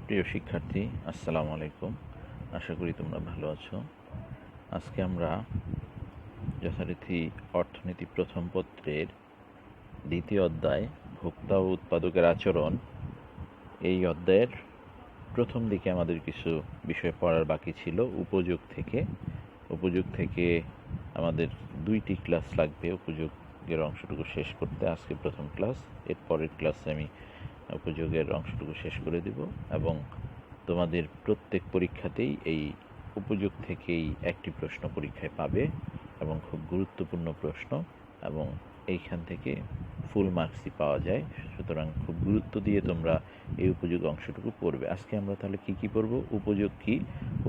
প্রিয় শিক্ষার্থী, আসসালামু আলাইকুম। আশা করি তোমরা ভালো আছো। আজকে আমরা যথারীতি অর্থনীতি প্রথম পত্রের দ্বিতীয় অধ্যায় ভোক্তা ও উৎপাদকের আচরণ, এই অধ্যায়ের প্রথম দিকে আমাদের কিছু বিষয় পড়ার বাকি ছিল। উপযোগ থেকে আমাদের 2টি ক্লাস লাগবে উপযোগের অংশটুকু শেষ করতে। আজকে প্রথম ক্লাস, এর পরের ক্লাসে আমি উপযোগের অংশটুকু শেষ করে দেব এবং তোমাদের প্রত্যেক পরীক্ষাতেই এই উপযোগ থেকেই একটি প্রশ্ন পরীক্ষায় পাবে এবং খুব গুরুত্বপূর্ণ প্রশ্ন, এবং এইখান থেকে ফুল মার্কসই পাওয়া যায়। সুতরাং খুব গুরুত্ব দিয়ে তোমরা এই উপযোগ অংশটুকু পড়বে। আজকে আমরা তাহলে কি পড়ব? উপযোগ কি,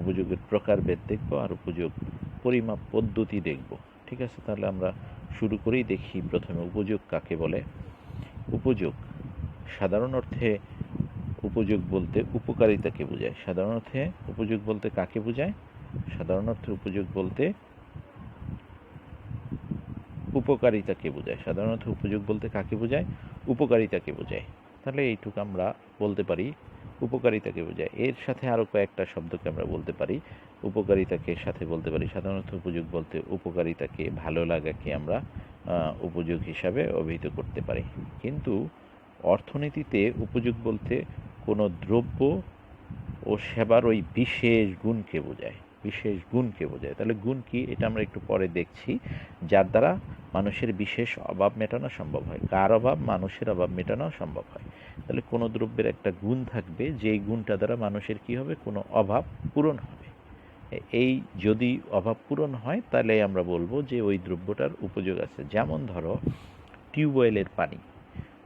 উপযোগের প্রকারভেদ দেখব, আর উপযোগ পরিমাপ পদ্ধতি দেখব। ঠিক আছে, তাহলে আমরা শুরু করেই দেখি। প্রথমে উপযোগ কাকে বলে। উপযোগ সাধারণ অর্থে উপযোগ বলতে উপকারিতাকে বোঝায়। সাধারণ অর্থে উপযোগ বলতে কাকে বোঝায়? সাধারণ অর্থে উপযোগ বলতে উপকারিতাকে বোঝায়। সাধারণ অর্থে উপযোগ বলতে কাকে বোঝায়? উপকারিতাকে বোঝায়। তাহলে এইটুকু আমরা বলতে পারি উপকারিতাকে বোঝায়। এর সাথে আরও কয়েকটা শব্দকে আমরা বলতে পারি উপকারিতাকে সাথে বলতে পারি। সাধারণত উপযোগ বলতে উপকারিতাকে, ভালো লাগাকে আমরা উপযোগ হিসাবে অভিহিত করতে পারি। কিন্তু অর্থনীতিতে উপযোগ বলতে কোনো দ্রব্য ও সেবার ওই বিশেষ গুণকে বোঝায়। বিশেষ গুণকে বোঝায়। তাহলে গুণ কি, এটা আমরা একটু পরে দেখছি। যার দ্বারা মানুষের বিশেষ অভাব মেটানো সম্ভব হয়। কার অভাব? মানুষের অভাব মেটানো সম্ভব হয়। তাহলে কোনো দ্রব্যের একটা গুণ থাকবে, যেই গুণটা দ্বারা মানুষের কি হবে? কোনো অভাব পূরণ হবে। এই যদি অভাব পূরণ হয় তাহলে আমরা বলবো যে ওই দ্রব্যটার উপযোগ আছে। যেমন ধরো টিউবওয়েলের পানি,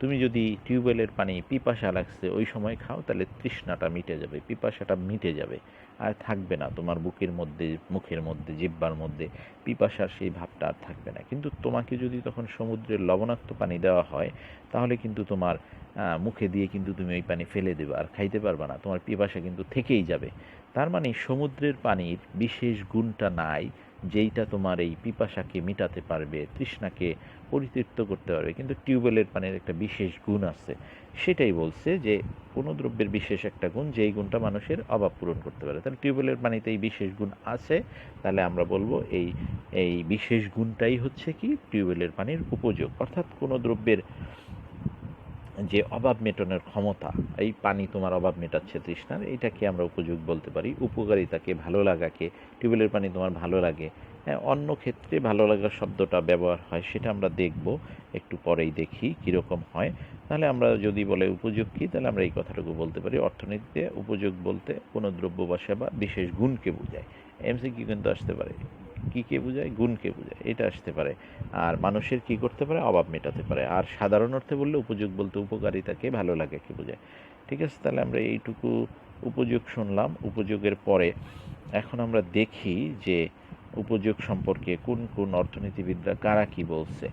তুমি যদি টিউবওয়েলের পানি পিপাসা লাগছে ওই সময় খাও, তাহলে তৃষ্ণাটা মিটে যাবে, পিপাসাটা মিটে যাবে, আর থাকবে না তোমার বুকের মধ্যে, মুখের মধ্যে, জিহ্বার মধ্যে পিপাসার সেই ভাবটা আর থাকবে না। কিন্তু তোমাকে যদি তখন সমুদ্রের লবণাক্ত পানি দেওয়া হয়, তাহলে কিন্তু তোমার মুখে দিয়ে কিন্তু তুমি ওই পানি ফেলে দেবে, আর খাইতে পারবে না, তোমার পিপাসা কিন্তু থেকেই যাবে। তার মানে সমুদ্রের পানির বিশেষ গুণটা নাই, যেইটা তোমার এই পিপাসাকে মিটাতে পারবে, তৃষ্ণাকে পরিতৃপ্ত করতে পারবে। কিন্তু টিউবওয়েলের পানির একটা বিশেষ গুণ আছে। সেটাই বলছে যে কোনো দ্রব্যের বিশেষ একটা গুণ, যেই গুণটা মানুষের অভাব পূরণ করতে পারে। তাহলে টিউবওয়েলের পানিতে এই বিশেষ গুণ আছে, তাহলে আমরা বলবো এই এই বিশেষ গুণটাই হচ্ছে কি টিউবওয়েলের পানির উপযোগ। অর্থাৎ কোনো দ্রব্যের যে অভাব মেটানোর ক্ষমতা, এই পানি তোমার অভাব মেটাচ্ছে তৃষ্ণার, এইটাকে আমরা উপযোগ বলতে পারি। উপকারিতাকে, ভালো লাগাকে, টিউবওয়েলের পানি তোমার ভালো লাগে, হ্যাঁ, অন্য ক্ষেত্রে ভালো লাগার শব্দটা ব্যবহার হয়, সেটা আমরা দেখব একটু পরেই, দেখি কীরকম হয়। তাহলে আমরা যদি বলে উপযোগ কী, তাহলে আমরা এই কথাটুকু বলতে পারি, অর্থনীতিতে উপযোগ বলতে কোনো দ্রব্য বা সেবা বিশেষ গুণকে বোঝায়। এমসিকিউ কিন্তু আসতে পারে, কীকে বোঝায়? গুণকে বোঝায়, এটা আসতে পারে। আর মানুষের কি করতে পারে? অভাব মেটাতে পারে। আর সাধারণ অর্থে বললে উপযোগ বলতে উপকারিতাকে, ভালো লাগাকে বোঝায়। ঠিক আছে, তাহলে আমরা এইটুকু উপযোগ শুনলাম। উপযোগের পরে এখন আমরা দেখি যে উপযোগ সম্পর্কে কোন কোন অর্থনীতিবিদরা কারা কি বলছে।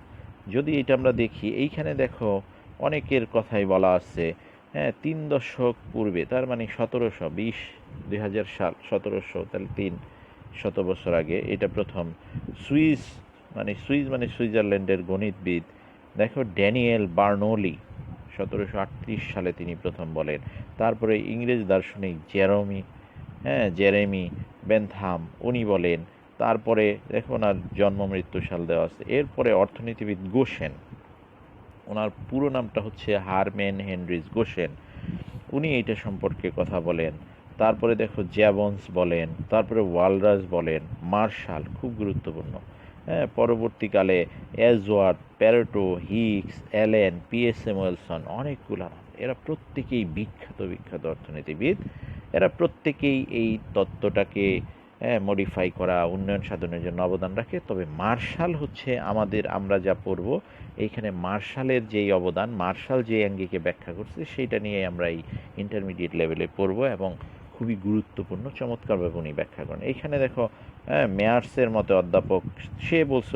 যদি এটা আমরা দেখি, এইখানে দেখো অনেকের কথাই বলা আছে। হ্যাঁ, 3 দশক পূর্বে, তার মানে 1720 সাল, 1700, তাহলে 300 বছর আগে এটা প্রথম সুইস মানে সুইজারল্যান্ডের গণিতবিদ, দেখো ড্যানিয়েল বার্নৌলি 1738 সালে তিনি প্রথম বলেন। তারপরে ইংরেজ দার্শনিক জেরেমি বেনথাম, উনি বলেন। তারপরে দেখো ওনার জন্ম মৃত্যু সাল দেওয়া আছে। এরপরে অর্থনীতিবিদ গোসেন, ওনার পুরো নামটা হচ্ছে হারম্যান হেনরিজ গোসেন, উনি এইটা সম্পর্কে কথা বলেন। তারপরে দেখো জ্যাবন্স বলেন, তারপরে ওয়ালরাস বলেন, মার্শাল, খুব গুরুত্বপূর্ণ। হ্যাঁ, পরবর্তীকালে Edgeworth, Pareto, Hicks, Allen, P S Samuelson, অনেকগুলো নাম। এরা প্রত্যেকেই বিখ্যাত অর্থনীতিবিদ। এরা প্রত্যেকেই এই তত্ত্বটাকে মডিফাই করা, উন্নয়ন সাধনের জন্য অবদান রাখে। তবে মার্শাল হচ্ছে আমরা যা পড়ব এইখানে মার্শালের যেই অবদান, মার্শাল যে অ্যাঙ্গিকে ব্যাখ্যা করছে, সেইটা নিয়ে আমরা এই ইন্টারমিডিয়েট লেভেলে পড়ব এবং খুবই গুরুত্বপূর্ণ, চমৎকারভাবে উনি ব্যাখ্যা করেন। এইখানে দেখো মেয়ার্সের মতো অধ্যাপক, সে বলছে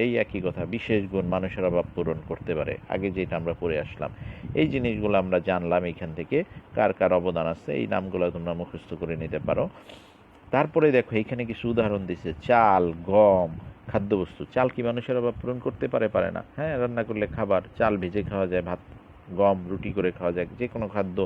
এই একই কথা, বিশেষ গুণ মানুষের অভাব পূরণ করতে পারে। আগে যেটা আমরা পড়ে আসলাম, এই জিনিসগুলো আমরা জানলাম এইখান থেকে, কার কার অবদান আছে, এই নামগুলো তোমরা মুখস্থ করে নিতে পারো। তারপরে দেখো এইখানে কিছু উদাহরণ দিছে। চাল, গম, খাদ্যবস্তু। চাল কি মানুষের অভাব পূরণ করতে পারে? পারে না। হ্যাঁ, রান্না করলে খাবার, চাল ভেজে খাওয়া যায়, ভাত গম রুটি করে খাওয়া যায়, যে কোনো খাদ্য,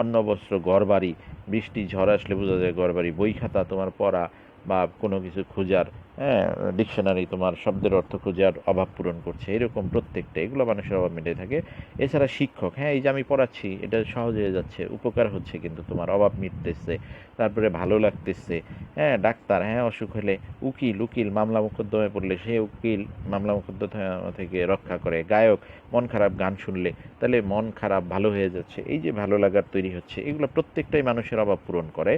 অন্ন বস্ত্র, ঘরবাড়ি, বৃষ্টি ঝড় আসলে বোঝা যায় ঘরবাড়ি, বই খাতা তোমার পড়া বা কোনো কিছু খোঁজার, হ্যাঁ, ডিকশনারি তোমার শব্দের অর্থ খোঁজার অভাব পূরণ করছে, এরকম প্রত্যেকটা এগুলো মানুষের অভাব মেটাই থাকে। এছাড়া শিক্ষক, হ্যাঁ, এই যে আমি পড়াচ্ছি এটা সহজ হয়ে যাচ্ছে, উপকার হচ্ছে, কিন্তু তোমার অভাব মিটতেছে, তারপরে ভালো লাগতেছে, হ্যাঁ, ডাক্তার, হ্যাঁ, অসুখ হলে, উকিল, মামলা মোকদ্দমায় পড়লে সে উকিল মামলা মোকদ্দমা থেকে রক্ষা করে, গায়ক, মন খারাপ গান শুনলে তাহলে মন খারাপ ভালো হয়ে যাচ্ছে, এই যে ভালো লাগার তৈরি হচ্ছে, এগুলো প্রত্যেকটাই মানুষের অভাব পূরণ করে।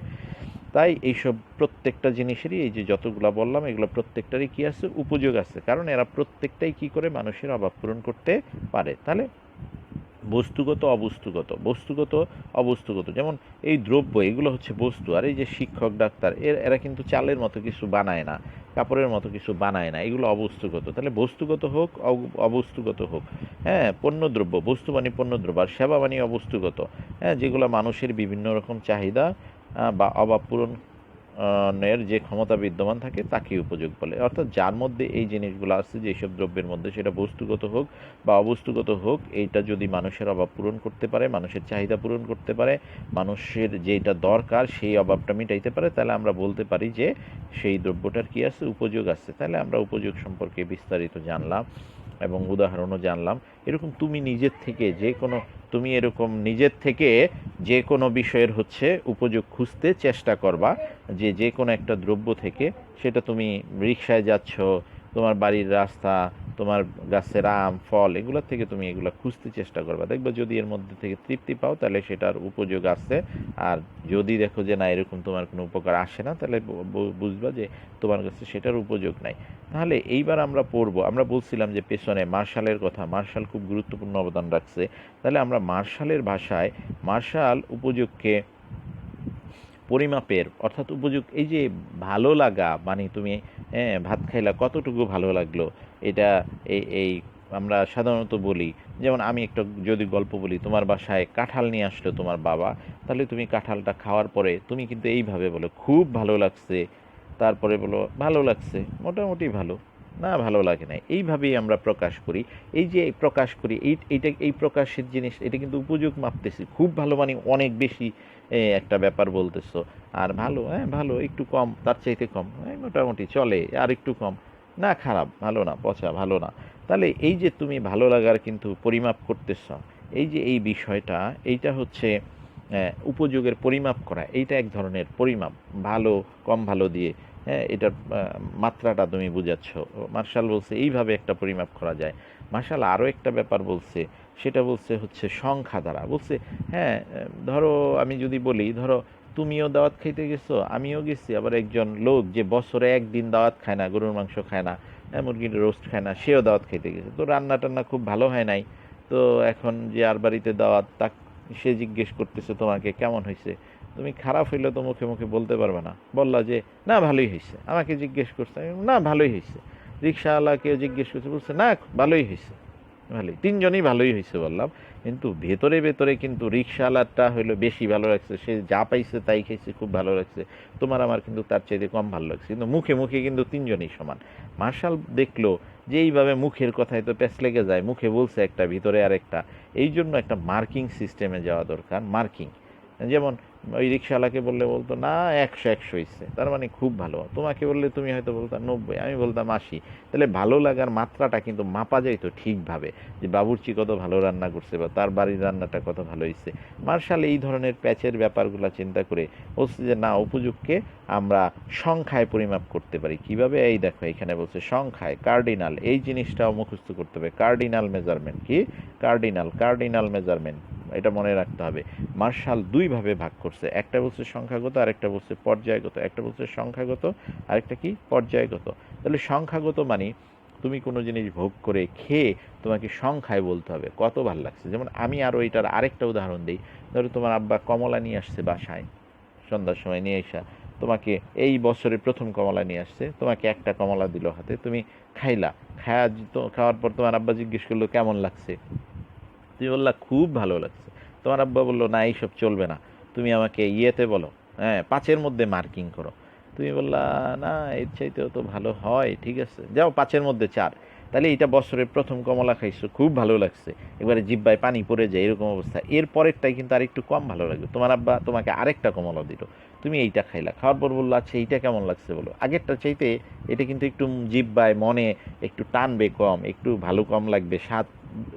তাই এইসব প্রত্যেকটা জিনিসেরই এই যে যতগুলা বললাম এগুলো প্রত্যেকটারই কি আছে, উপযোগ আছে, কারণ এরা প্রত্যেকটাই কি করে মানুষের অভাব পূরণ করতে পারে। তাহলে বস্তুগত অবস্তুগত, বস্তুগত অবস্তুগত, যেমন এই দ্রব্য এগুলো হচ্ছে বস্তু, আর এই যে শিক্ষক ডাক্তার এরা কিন্তু চালের মতো কিছু বানায় না, কাপড়ের মতো কিছু বানায় না, এগুলো অবস্তুগত। তাহলে বস্তুগত হোক অবস্তুগত হোক, হ্যাঁ, পণ্যদ্রব্য, বস্তু মানে পণ্যদ্রব্য, আর সেবা মানে অবস্তুগত, হ্যাঁ, যেগুলো মানুষের বিভিন্ন রকম চাহিদা বা অভাব পূরণ এর যে ক্ষমতা বিদ্যমান থাকে তাকে উপযোগ বলে। অর্থাৎ যার মধ্যে এই জিনিসগুলো আছে, যেসব দ্রব্যের মধ্যে, সেটা বস্তুগত হোক বা অবস্তুগত হোক, এইটা যদি মানুষের অভাব পূরণ করতে পারে, মানুষের চাহিদা পূরণ করতে পারে, মানুষের যেটা দরকার সেই অভাবটা মিটাইতে পারে, তাহলে আমরা বলতে পারি যে সেই দ্রব্যটার কি আছে, উপযোগ আছে। তাহলে আমরা উপযোগ সম্পর্কে বিস্তারিত জানলাম এবং উদাহরণও জানলাম। এরকম তুমি নিজের থেকে যে কোনো, তুমি এরকম নিজের থেকে যে কোনো বিষয়ের হচ্ছে উপযোগ খুঁজতে চেষ্টা করবা, যে কোনো একটা দ্রব্য থেকে, সেটা তুমি রিক্সায় যাচ্ছ, তোমার বাড়ির রাস্তা, তোমার গাছের আম ফল, এগুলোর থেকে তুমি এগুলো খুঁজতে চেষ্টা করবা, দেখবা যদি এর মধ্যে থেকে তৃপ্তি পাও তাহলে সেটার উপযোগ আছে। আর যদি দেখো যে না এরকম তোমার কোনো উপকার আসে না, তাহলে বুঝবা যে তোমার কাছে সেটার উপযোগ নাই। তাহলে এইবার আমরা পড়বো, আমরা বলছিলাম যে পেছনে মার্শালের কথা, মার্শাল খুব গুরুত্বপূর্ণ অবদান রাখছে। তাহলে আমরা মার্শালের ভাষায় মার্শাল উপযোগকে পরিমাপের, অর্থাৎ উপযোগ, এই যে ভালো লাগা মানে তুমি ভাত খাইলা কতটুকু ভালো লাগলো, এটা এই আমরা সাধারণত বলি, যেমন আমি একটা যদি গল্প বলি, তোমার বাসায় কাঁঠাল নিয়ে আসলো তোমার বাবা, তাহলে তুমি কাঁঠালটা খাওয়ার পরে তুমি কিন্তু এইভাবে বলো খুব ভালো লাগছে, তারপরে বলো ভালো লাগছে, মোটামুটি ভালো, না ভালো লাগে নাই, এইভাবেই আমরা প্রকাশ করি। এই যে প্রকাশ করি এইটা এই প্রকাশের জিনিস, এটা কিন্তু উপযোগ মাপতেছি, খুব ভালো মানে অনেক বেশি একটা ব্যাপার বলতেছো, আর ভালো, হ্যাঁ ভালো, একটু কম, তার চাইতে কম, মোটামুটি চলে, আর একটু কম, না খারাপ, ভালো না, পচা, ভালো না। তাহলে এই যে তুমি ভালো লাগার কিন্তু পরিমাপ করতেছ, এই যে এই বিষয়টা, এইটা হচ্ছে উপযোগের পরিমাপ করা, এইটা এক ধরনের পরিমাপ, ভালো কম ভালো দিয়ে, হ্যাঁ, এটার মাত্রাটা তুমি বুঝাচ্ছ। মার্শাল বলছে এইভাবে একটা পরিমাপ করা যায়। মার্শাল আরও একটা ব্যাপার বলছে, সেটা বলছে হচ্ছে সংখ্যা দ্বারা, বলছে হ্যাঁ, ধরো আমি যদি বলি, ধরো তুমিও দাওয়াত খাইতে গেছো, আমিও গেছি, আবার একজন লোক যে বছরে একদিন দাওয়াত খায় না, গরুর মাংস খায় না, মুরগির রোস্ট খায় না, সেও দাওয়াত খাইতে গেছে, তো রান্না টান্না খুব ভালো হয় নাই, তো এখন যে আর বাড়িতে দাওয়াত, তা সে জিজ্ঞেস করতেছে তোমাকে কেমন হয়েছে, তুমি খারাপ হইলে তো মুখে মুখে বলতে পারবে না, বললা যে না ভালোই হয়েছে, আমাকে জিজ্ঞেস করছে, আমি না ভালোই হয়েছে, রিক্সাওয়ালাকেও জিজ্ঞেস করছে, বলছে না ভালোই হয়েছে, ভালোই, তিনজনই ভালোই হয়েছে বললাম, কিন্তু ভেতরে ভেতরে কিন্তু রিক্সাওয়ালারটা হইলো বেশি ভালো লাগছে, সে যা পাইছে তাই খাইছে, খুব ভালো লাগছে, তোমার আমার কিন্তু তার চাইতে কম ভালো লাগছে, কিন্তু মুখে মুখে কিন্তু তিনজনই সমান। মার্শাল দেখলো যে এইভাবে মুখের কথায় তো প্যাঁচ লেগে যায়, মুখে বলছে একটা, ভিতরে আরেকটা, এই জন্য একটা মার্কিং সিস্টেমে যাওয়া দরকার। মার্কিং, যেমন ওই রিক্সাওয়ালাকে বললে বলতো না 100 হয়েছে, তার মানে খুব ভালো, তোমাকে বললে তুমি হয়তো বলতাম 90, আমি বলতাম 80, তাহলে ভালো লাগার মাত্রাটা কিন্তু মাপা যায় তো ঠিকভাবে, যে বাবুর্চি কত ভালো রান্না করছে বা তার বাড়ির রান্নাটা কত ভালো হয়েছে। মার্শাল এই ধরনের প্যাচের ব্যাপারগুলো চিন্তা করে বলছে যে না, উপযোগকে আমরা সংখ্যায় পরিমাপ করতে পারি। কিভাবে? এই দেখো এখানে বলছে সংখ্যায়, কার্ডিনাল, এই জিনিসটাও মুখস্থ করতে হবে। কার্ডিনাল মেজারমেন্ট কি? কার্ডিনাল মেজারমেন্ট, এটা মনে রাখতে হবে। মার্শাল দুইভাবে ভাগ করছে, একটা বলছে সংখ্যাগত, আরেকটা বলছে পর্যায়গত। একটা বলছে সংখ্যাগত, আরেকটা কি পর্যায়গত। তাহলে সংখ্যাগত মানে তুমি কোনো জিনিস ভোগ করে খেয়ে তোমাকে সংখ্যায় বলতে হবে কত ভালো লাগছে। যেমন আমি আরও এটার আরেকটা উদাহরণ দিই, ধরো তোমার আব্বা কমলা নিয়ে আসছে বাসায়, সন্ধ্যার সময় নিয়ে এসা তোমাকে এই বছরের প্রথম কমলা নিয়ে আসছে, তোমাকে একটা কমলা দিল হাতে, তুমি খাইলা, খাওয়ার পর তোমার আব্বা জিজ্ঞেস করলো কেমন লাগছে, তুমি বললা খুব ভালো লাগছে। তোমার আব্বা বললো না এইসব চলবে না, তুমি আমাকে ইয়েতে বলো, হ্যাঁ 5-এর মধ্যে মার্কিং করো। তুমি বললা না এর চাইতেও তো ভালো হয়, ঠিক আছে যাও 5-এর মধ্যে 4। তাহলে এটা বছরের প্রথম কমলা খাইছো, খুব ভালো লাগছে, এবারে জিহ্বায় পানি পড়ে যায়, এরকম অবস্থা। এর পরেরটাই কিন্তু আরেকটু কম ভালো লাগবে। তোমার আব্বা তোমাকে আরেকটা কমলা দিল, তুমি এইটা খাইলা, খাওয়ার পর বললো আচ্ছা এইটা কেমন লাগছে বলো। আগেরটা চাইতে এটা কিন্তু একটু জিহ্বায় মনে একটু টানবে কম, একটু ভালো কম লাগবে, স্বাদ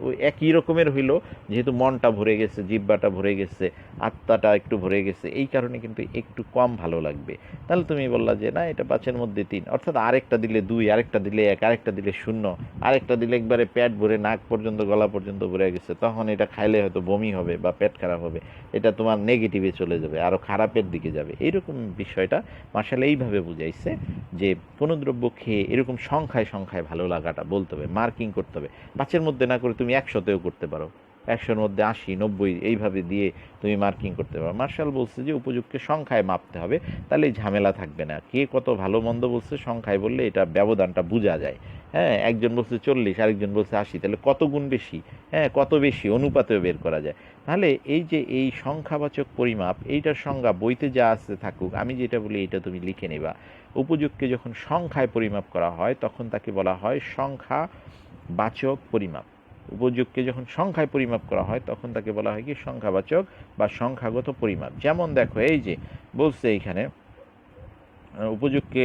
ওই একই রকমের হইলো, যেহেতু মনটা ভরে গেছে, জিহ্বাটা ভরে গেছে, আত্মাটা একটু ভরে গেছে, এই কারণে কিন্তু একটু কম ভালো লাগবে। তাহলে তুমি বললা যে না এটা 5-এর মধ্যে 3, অর্থাৎ আরেকটা দিলে 2, আরেকটা দিলে 1, আরেকটা দিলে 0, আরেকটা দিলে একবারে পেট ভরে নাক পর্যন্ত গলা পর্যন্ত ভরে গেছে, তখন এটা খাইলে হয়তো বমি হবে বা পেট খারাপ হবে, এটা তোমার নেগেটিভে চলে যাবে, আরও খারাপের দিকে যাবে। এইরকম বিষয়টা মাশাআল্লাহ এইভাবে বুঝাইছে যে কোনো দ্রব্য খেয়ে এরকম সংখ্যায় সংখ্যায় ভালো লাগাটা বলতে হবে, মার্কিং করতে হবে। 5-এর মধ্যে না করে তুমি 100-তেও করতে পারো, 100-র মধ্যে 80, 90 এইভাবে দিয়ে তুমি মার্কিং করতে পারো। মার্শাল বলছে যে উপযুক্ত সংখ্যায় মাপতে হবে, তাহলে ঝামেলা থাকবে না। কে কত ভালো মন্দ বলছে সংখ্যায় বললে এটা ব্যবধানটা বোঝা যায়। হ্যাঁ, একজন বলছে 40, আরেকজন বলছে 80, তাহলে কত গুণ বেশি, হ্যাঁ কত বেশি অনুপাতেও বের করা যায়। তাহলে এই যে এই সংখ্যাবাচক পরিমাপ, এইটার সংজ্ঞা বইতে যা আছে থাকুক, আমি যেটা বলি এটা তুমি লিখে নেবা। উপযুক্তকে যখন সংখ্যায় পরিমাপ করা হয় তখন তাকে বলা হয় সংখ্যাবাচক পরিমাপ। উপযোগকে যখন সংখ্যায় পরিমাপ করা হয় তখন তাকে বলা হয় কি সংখ্যাবাচক বা সংখ্যাগত পরিমাপ। যেমন দেখো এই যে বলছে এইখানে উপযোগকে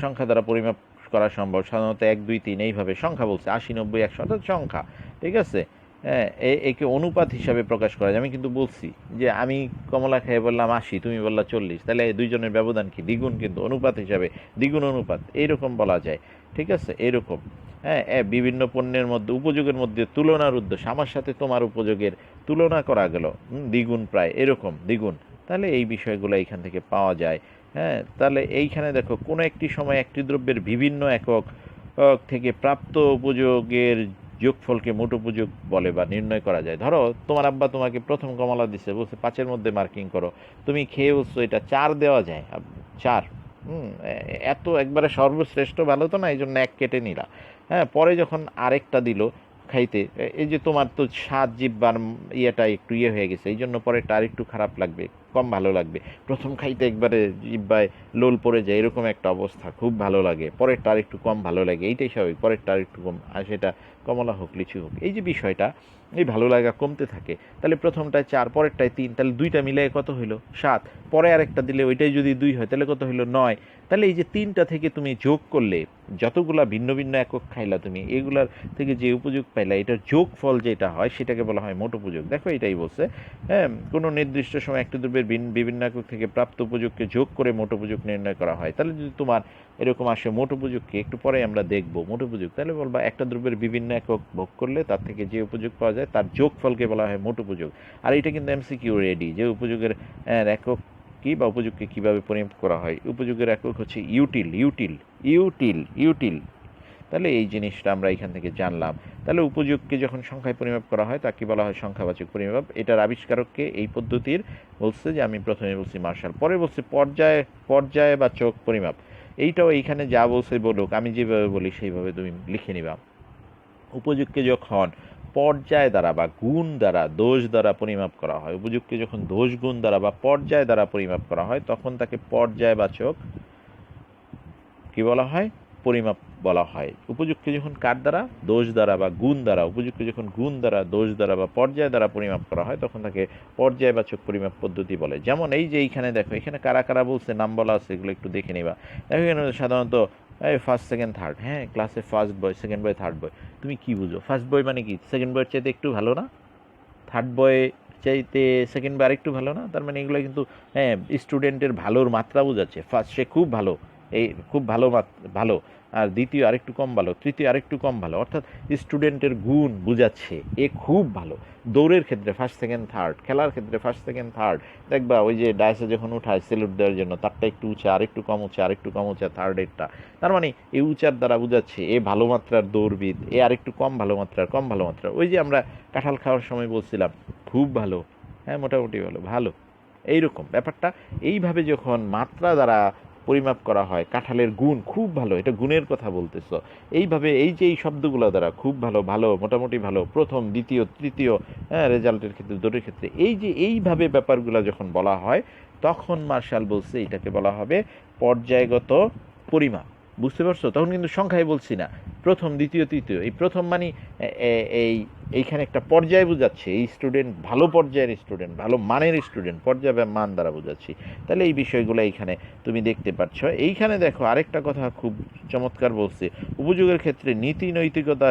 সংখ্যা দ্বারা পরিমাপ করা সম্ভব, সাধারণত 1, 2, 3 এইভাবে সংখ্যা বলছে, 80, 90, 100 অর্থাৎ সংখ্যা, ঠিক আছে। একে অনুপাত হিসাবে প্রকাশ করা যায়। আমি কিন্তু বলছি যে আমি কমলা খেয়ে বললাম 80, তুমি বললা 40, তাহলে দুইজনের ব্যবধান কি দ্বিগুণ, কিন্তু অনুপাত হিসাবে দ্বিগুণ অনুপাত এইরকম বলা যায়, ঠিক আছে। এরকম হ্যাঁ, বিভিন্ন পণ্যের মধ্যে উপযোগের মধ্যে তুলনার উদ্দেশ্য, আমার সাথে তোমার উপযোগের তুলনা করা গেল, দ্বিগুণ প্রায় এরকম দ্বিগুণ, তাহলে এই বিষয়গুলো এইখান থেকে পাওয়া যায়। হ্যাঁ, তাহলে এইখানে দেখো কোনো একটি সময় একটি দ্রব্যের বিভিন্ন একক থেকে প্রাপ্ত উপযোগের যোগফলকে মোট উপযোগ বলে বা নির্ণয় করা যায়। ধরো তোমার আব্বা তোমাকে প্রথম কমলা দিছে, বলছে 5-এর মধ্যে মার্কিং করো, তুমি খেয়ে বলছো এটা 4 দেওয়া যায়, 4, এত একবারে সর্বশ্রেষ্ঠ ভালো তো না, এই জন্য 1 কেটে নিলা। হ্যাঁ, পরে যখন আরেকটা দিল খাইতে, এই যে তোমার তো স্বাদ জিহ্বার ইয়েটা একটু হয়ে গেছে, এই জন্য পরেরটা আর একটু খারাপ লাগবে, কম ভালো লাগবে। প্রথম খাইতে একবারে জিহ্বায় লোল পড়ে যায়, এরকম একটা অবস্থা, খুব ভালো লাগে, পরেরটা আর একটু কম ভালো লাগে, এইটাই স্বাভাবিক, পরেরটা আর একটু কম, আর সেটা কমলা হোক লিচু হোক, এই যে বিষয়টা, এই ভালো লাগা কমতে থাকে। তাহলে প্রথমটায় 4, পরেরটায় 3, তাহলে দুইটা মিলে কত হইলো 7, পরে আরেকটা দিলে ওইটাই যদি 2 হয় তাহলে কত হইলো 9। তাহলে এই যে 3টা থেকে তুমি যোগ করলে যতগুলা ভিন্ন ভিন্ন একক খাইলা তুমি, এগুলার থেকে যে উপযোগ পাইলা, এটার যোগফল যেটা হয় সেটাকে বলা হয় মোট উপযোগ। দেখো এটাই বলছে, হ্যাঁ, কোনো নির্দিষ্ট সময় একটি দ্রব্যের বিভিন্ন একক থেকে প্রাপ্ত উপযোগকে যোগ করে মোট উপযোগ নির্ণয় করা হয়। তাহলে যদি তোমার এরকম আসে মোট উপযোগকে, একটু পরে আমরা দেখবো মোট উপযোগ, তাহলে বলবা একটা দ্রব্যের বিভিন্ন একক ভোগ করলে তার থেকে যে উপযোগ পাওয়া যায় তার যোগফলকে বলা হয় মোট উপযোগ। আর এটা কিন্তু এমসিকিউ রেডি, যে উপযোগের একক কি বা উপযোগকে কীভাবে পরিমাপ করা হয়। উপযোগের একক হচ্ছে ইউটিল, ইউটিল, ইউটিল, ইউটিল। তাহলে এই জিনিসটা আমরা এখান থেকে জানলাম। তাহলে উপযোগকে যখন সংখ্যায় পরিমাপ করা হয় তাকে বলা হয় সংখ্যাবাচক পরিমাপ। এটার আবিষ্কারককে এই পদ্ধতির বলছে যে আমি প্রথমে বলছি মার্শাল, পরে বলছি পর্যায়বাচক পরিমাপ। এইটাও এইখানে যা বলছে বলুক, আমি যেভাবে বলি সেইভাবে তুমি লিখে নিবা। উপযোগকে যখন পর্যায় দ্বারা বা গুণ দ্বারা, দোষ দ্বারা পরিমাপ করা হয়, উপযোগকে যখন দোষ গুণ দ্বারা বা পর্যায় দ্বারা পরিমাপ করা হয় তখন তাকে পর্যায়বাচক কি বলা হয়, পরিমাপ বলা হয়। উপযোগকে যখন কার দ্বারা, দোষ দ্বারা বা গুণ দ্বারা, উপযোগকে যখন গুণ দ্বারা, দোষ দ্বারা বা পর্যায় দ্বারা পরিমাপ করা হয় তখন তাকে পর্যায়বাচক পরিমাপ পদ্ধতি বলে। যেমন এই যে এইখানে দেখো, এখানে কারা কারা বলছে নাম বলা আছে, এগুলো একটু দেখে নিবা। দেখো এখানে সাধারণত এই ফার্স্ট, সেকেন্ড, থার্ড, হ্যাঁ ক্লাসে first boy, second boy, third বয়, তুমি কি বুঝো ফার্স্ট বয় মানে কি সেকেন্ড বয়ের চাইতে একটু ভালো না, থার্ড বয় চাইতে সেকেন্ড বয় আরেকটু ভালো না, তার মানে এগুলো কিন্তু হ্যাঁ স্টুডেন্টের ভালোর মাত্রা বোঝাচ্ছে। ফার্স্ট সে খুব ভালো, এই খুব ভালো ভালো, আর দ্বিতীয় আরেকটু কম ভালো, তৃতীয় আরেকটু কম ভালো, অর্থাৎ স্টুডেন্টের গুণ বুঝাচ্ছে এ খুব ভালো। দৌড়ের ক্ষেত্রে ফার্স্ট, সেকেন্ড, থার্ড, খেলার ক্ষেত্রে ফার্স্ট, সেকেন্ড, থার্ড, দেখবা ওই যে ডায়াসে যখন উঠায় সেলুট দেওয়ার জন্য তারটা একটু উঁচা, আরেকটু কম উঁচা, আরেকটু কম উঁচা থার্ডেরটা, তার মানে এই উঁচার দ্বারা বুঝাচ্ছে এ ভালো মাত্রার দৌড়বিদ, এ আরেকটু কম ভালো মাত্রার, কম ভালো মাত্রার। ওই যে আমরা কাঁঠাল খাওয়ার সময় বলছিলাম খুব ভালো, হ্যাঁ মোটামুটি ভালো, ভালো, এইরকম ব্যাপারটা। এইভাবে যখন মাত্রা দ্বারা পরিমাপ করা হয়, কাঁঠালের গুণ খুব ভালো, এটা গুণের কথা বলতেছ, এইভাবে এই যে এই শব্দগুলো দ্বারা খুব ভালো, ভালো, মোটামুটি ভালো, প্রথম, দ্বিতীয়, তৃতীয়, হ্যাঁ রেজাল্টের ক্ষেত্রে, দৌড়ের ক্ষেত্রে, এই যে এইভাবে ব্যাপারগুলো যখন বলা হয় তখন মার্শাল বলছে এটাকে বলা হবে পর্যায়গত পরিমাপ। বুঝতে পারছো? তখন কিন্তু সংখ্যায় বলছি না, প্রথম দ্বিতীয় তৃতীয়। এই প্রথম মানে এইখানে একটা পর্যায় বোঝাচ্ছে, এই স্টুডেন্ট ভালো পর্যায়ের স্টুডেন্ট, ভালো মানের স্টুডেন্ট, পর্যায় বা মান দ্বারা বোঝাচ্ছি। তাহলে এই বিষয়গুলো এইখানে তুমি দেখতে পাচ্ছ। এইখানে দেখো আরেকটা কথা খুব চমৎকার বলছে, উপযোগের ক্ষেত্রে নীতি নৈতিকতা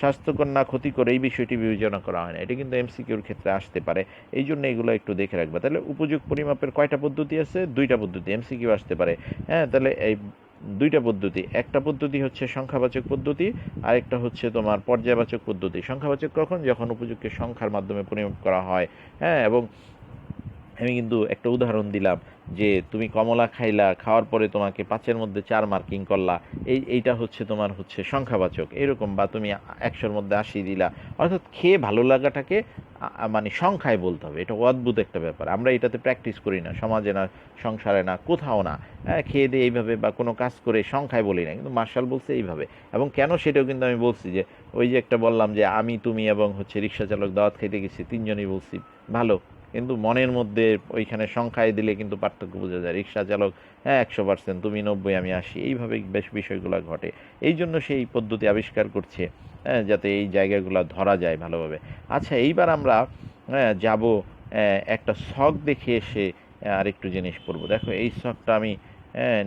স্বাস্থ্যকর না ক্ষতিকর এই বিষয়টি বিবেচনা করা হয় না। এটা কিন্তু এমসিকিউর ক্ষেত্রে আসতে পারে, এই জন্য এগুলো একটু দেখে রাখবা। তাহলে উপযোগ পরিমাপের কয়টা পদ্ধতি আছে? দুইটা পদ্ধতি, এমসিকিউ আসতে পারে। হ্যাঁ, তাহলে এই দুইটা পদ্ধতি, একটা পদ্ধতি হচ্ছে সংখ্যাবাচক পদ্ধতি, আরেকটা হচ্ছে তোমার পর্যায়বাচক পদ্ধতি। সংখ্যাবাচক কখন? যখন উপযোগকে সংখ্যার মাধ্যমে পরিমাপ করা হয়। হ্যাঁ, এবং আমি কিন্তু একটা উদাহরণ দিলাম যে তুমি কমলা খাইলা, খাওয়ার পরে তোমাকে 5-এর মধ্যে 4 মার্কিং করলা, এইটা হচ্ছে তোমার হচ্ছে সংখ্যাবাচক এরকম। বা তুমি 100-র মধ্যে 80 দিলা, অর্থাৎ খেয়ে ভালো লাগাটাকে মানে সংখ্যায় বলতে হবে। এটা অদ্ভুত একটা ব্যাপার, আমরা এটাতে প্র্যাকটিস করি না, সমাজে না, সংসারে না, কোথাও না। হ্যাঁ, খেয়ে দিয়ে এইভাবে বা কোনো কাজ করে সংখ্যায় বলি না, কিন্তু মার্শাল বলছে এইভাবে। এবং কেন সেটাও কিন্তু আমি বলছি, যে ওই যে একটা বললাম যে আমি তুমি এবং হচ্ছে রিক্সা চালক দাওয়াত খাইতে গেছি, তিনজনই বলছি ভালো, কিন্তু মনের মধ্যে ওইখানে সংখ্যায় দিলে কিন্তু পার্থক্য বোঝা যায়। রিক্সা চালক হ্যাঁ 100%, তুমি 90 আমি 80, এইভাবে বেশ বিষয়গুলো ঘটে। এই জন্য সেই পদ্ধতি আবিষ্কার করছে, হ্যাঁ, যাতে এই জায়গাগুলো ধরা যায় ভালোভাবে। আচ্ছা, এইবার আমরা যাব একটা ছক দেখে এসে আরেকটু জিনিস পড়বো। দেখো এই ছকটা আমি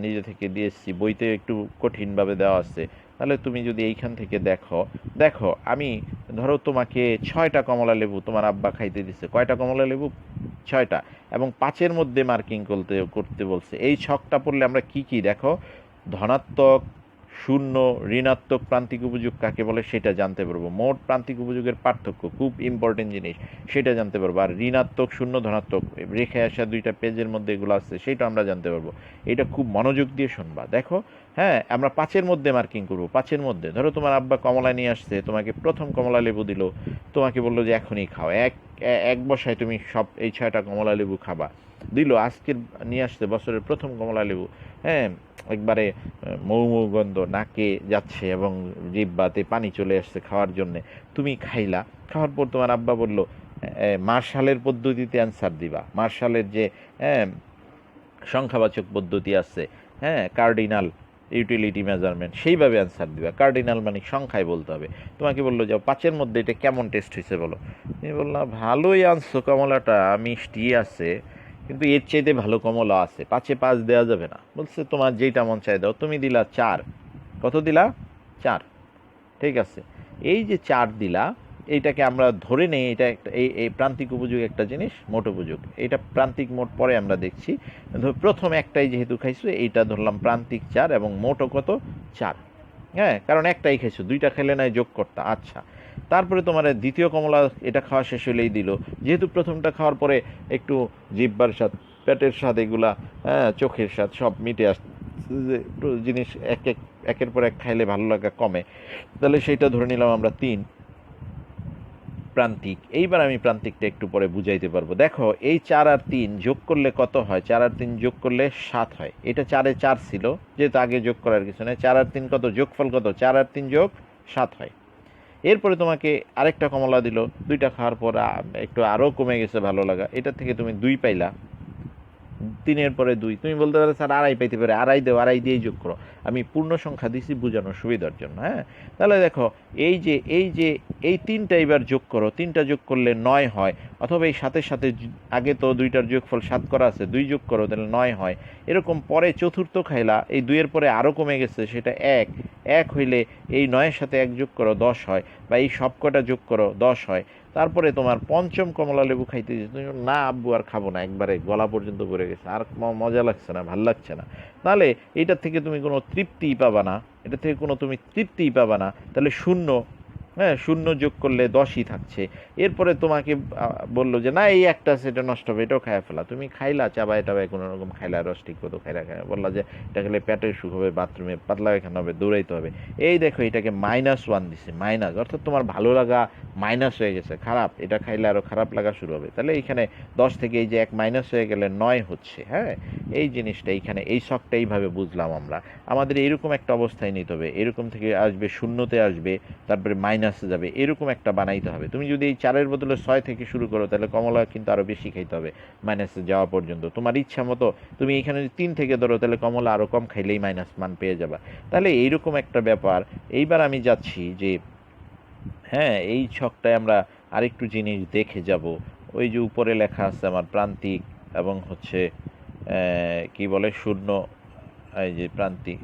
নিজে থেকে দিয়ে এসেছি, বইতে একটু কঠিনভাবে দেওয়া আছে। তাহলে তুমি যদি এইখান থেকে দেখো, দেখো আমি ধরো তোমাকে 6টা কমলা লেবু তোমার আব্বা খাইতে দিচ্ছে। কয়টা কমলা লেবু? 6টা। এবং 5-এর মধ্যে মার্কিং করতে বলছে। এই ছকটা পড়লে আমরা কি কি দেখো, ধনাত্মক, শূন্য, ঋণাত্মক প্রান্তিক উপযোগ কাকে বলে সেটা জানতে পারবো। মোট প্রান্তিক উপযোগের পার্থক্য খুব ইম্পর্টেন্ট জিনিস, সেটা জানতে পারবো। আর ঋণাত্মক, শূন্য, ধনাত্মক রেখে আসা 2টা পেজের মধ্যে এগুলো আছে, সেটা আমরা জানতে পারবো। এটা খুব মনোযোগ দিয়ে শুনবা। দেখো, হ্যাঁ, আমরা 5-এর মধ্যে মার্কিং করবো। 5-এর মধ্যে ধরো তোমার আব্বা কমলা নিয়ে আসছে, তোমাকে প্রথম কমলা লেবু দিল, তোমাকে বললো যে এখনই খাও, এক বসায় তুমি সব এই 6টা কমলা লেবু খাবা। দিল, আজকের নিয়ে আসছে বছরের প্রথম কমলা লেবু। হ্যাঁ, একবারে মৌ মৌ গন্ধ নাকে যাচ্ছে এবং জিহ্বাতে পানি চলে আসছে খাওয়ার জন্যে। তুমি খাইলা, খাওয়ার পর তোমার আব্বা বলল মার্শালের পদ্ধতিতে অ্যান্সার দিবা। মার্শালের যে সংখ্যাবাচক পদ্ধতি আছে, হ্যাঁ, কার্ডিনাল ইউটিলিটি মেজারমেন্ট, সেইভাবে অ্যান্সার দিবা। কার্ডিনাল মানে সংখ্যায় বলতে হবে। তোমাকে বললো যে 5-এর মধ্যে এটা কেমন টেস্ট হয়েছে বলো। তুমি বললাম ভালোই আনছো, কমলাটা মিষ্টি আছে, কিন্তু এর চাইতে ভালো কমলা আছে, 5-এ 5 দেওয়া যাবে না। বলছে তোমার যেইটা মন চাই দাও। তুমি দিলা 4। কত দিলা? 4। ঠিক আছে, এই যে 4 দিলা, এইটাকে আমরা ধরে নেই এটা একটা এই প্রান্তিক উপযোগ একটা জিনিস, মোট উপযোগ। এটা প্রান্তিক মোট পরে আমরা দেখছি। প্রথম একটাই যেহেতু খাইছো, এইটা ধরলাম প্রান্তিক 4 এবং মোটও কত? 4। হ্যাঁ, কারণ একটাই খাইছো, 2টা খেলে নাই যোগ করতা। আচ্ছা, তারপরে তোমার দ্বিতীয় কমলা এটা খাওয়া শেষ হলেই দিল, যেহেতু প্রথমটা খাওয়ার পরে একটু জিহ্বার স্বাদ, পেটের স্বাদ, এগুলা হ্যাঁ চোখের স্বাদ সব মিটে আসছে, যে জিনিস একের পর এক খাইলে ভালো লাগা কমে, তাহলে সেইটা ধরে নিলাম আমরা 3 প্রান্তিক। এইবার আমি প্রান্তিকটা একটু পরে বুঝাইতে পারবো। দেখো, এই 4 আর 3 যোগ করলে কত হয়? 4 আর 3 যোগ করলে 7 হয়। এটা 4-এ 4 ছিল, যেহেতু আগে যোগ করার কিছু নেই। 4 আর 3 কত? যোগফল কত? 4 আর 3 যোগ 7 হয়। এরপরে তোমাকে আরেকটা কমলা দিল, 2টা খাওয়ার পর একটু আরও কমে গেছে ভালো লাগা, এটা থেকে তুমি 2 পাইলা। 3-এর পরে 2, তুমি বলতে পারো স্যার আড়াই পাইতে পারে, আড়াই দেও, আড়াই দিয়েই যোগ করো। আমি পূর্ণ সংখ্যা দিছি বোঝানোর সুবিধার জন্য। হ্যাঁ, তাহলে দেখো এই 3টা এবার যোগ করো, 3টা যোগ করলে 9 হয়। অথবা এই সাথে সাথে আগে তো 2টার যোগফল 7 করা আছে, 2 যোগ করো, তাহলে 9 হয়। এরকম পরে চতুর্থ খাইলা, এই 2-এর পরে আরও কমে গেছে, সেটা 1 হইলে এই 9-এর সাথে 1 যোগ করো, 10 হয়। বা এই সবকটা যোগ করো, 10 হয়। তারপরে তোমার পঞ্চম কমলা লেবু খাইতে দিচ্ছে, তুমি না আব্বু আর খাবো না, একবারে গলা পর্যন্ত ভরে গেছে, আর মজা লাগছে না, ভাল লাগছে না। তাহলে এইটার থেকে তুমি কোনো তৃপ্তিই পাবা না, এটা থেকে কোনো তুমি তৃপ্তিই পাবা না। তাহলে 0, হ্যাঁ, 0 যোগ করলে 10ই থাকছে। এরপরে তোমাকে বললো যে না এই একটা সেটা নষ্ট হবে, এটাও খাইয়া ফেলা। তুমি খাইলা, চাবাই টাবাই কোনো রকম খাইলা, রস ঠিক মতো খাইলা, বললা যে এটা খেলে পেটের সুখ হবে, বাথরুমে পাতলা পায়খানা হবে, দৌড়াইতে হবে। এই দেখো, এটাকে -1 দিছে, মাইনাস, অর্থাৎ তোমার ভালো লাগা মাইনাস হয়ে গেছে, খারাপ, এটা খাইলে আরও খারাপ লাগা শুরু হবে। তাহলে এইখানে 10 থেকে এই যে 1 মাইনাস হয়ে গেলে 9 হচ্ছে। হ্যাঁ, এই জিনিসটা এইখানে এই শখটা এইভাবে বুঝলাম আমরা। আমাদের এইরকম একটা অবস্থায় নিতে হবে, এরকম থেকে আসবে, শূন্যতে আসবে, তারপরে -1 মাইনাসে যাবে, এরকম একটা বানাইতে হবে। তুমি যদি এই 4-এর বদলে 6 থেকে শুরু করো তাহলে কমলা কিন্তু আরও বেশি খাইতে হবে মাইনাসে যাওয়া পর্যন্ত। তোমার ইচ্ছা মতো তুমি এখানে যদি 3 থেকে ধরো তাহলে কমলা আরও কম খাইলেই মাইনাস মান পেয়ে যাবা। তাহলে এইরকম একটা ব্যাপার। এইবার আমি যাচ্ছি যে হ্যাঁ, এই ছকটায় আমরা আরেকটু জিনিস দেখে যাব। ওই যে উপরে লেখা আছে আমার প্রান্তিক এবং হচ্ছে কি বলে শূন্য, এই যে প্রান্তিক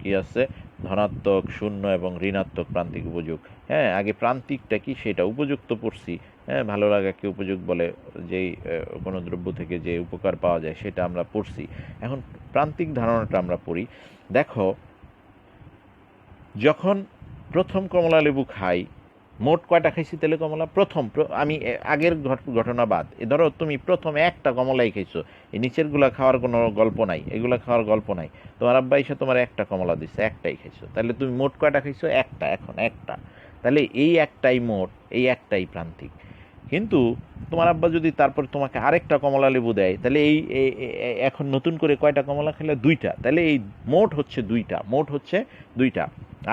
কি আছে ধনাত্মক, শূন্য এবং ঋণাত্মক প্রান্তিক উপযোগ। হ্যাঁ, আগে প্রান্তিকটা কি সেটা উপযুক্ত পড়ছি। হ্যাঁ, ভালো লাগাকে উপযোগ বলে, যেই কোনো দ্রব্য থেকে যে উপকার পাওয়া যায় সেটা আমরা পড়ছি। এখন প্রান্তিক ধারণাটা আমরা পড়ি। দেখো, যখন প্রথম কমলা লেবু খাই, মোট কয়টা খাইছি তাহলে কমলা? আমি আগের ঘটনা বাদ, ধরো তুমি প্রথম একটা কমলাই খাইছো, এই নিচেরগুলা খাওয়ার কোনো গল্প নাই, এগুলা খাওয়ার গল্প নাই। তোমার আব্বা এসে তোমার একটা কমলা দিচ্ছে, একটাই খাইছো, তাহলে তুমি মোট কয়টা খাইছো? একটা। এখন একটা, তাহলে এই একটাই মোট, এই একটাই প্রান্তিক। কিন্তু তোমার আব্বা যদি তারপর তোমাকে আরেকটা কমলা লেবু দেয়, তাহলে এখন নতুন করে কয়টা কমলা খেলে? দুইটা। তাহলে এই মোট হচ্ছে দুইটা।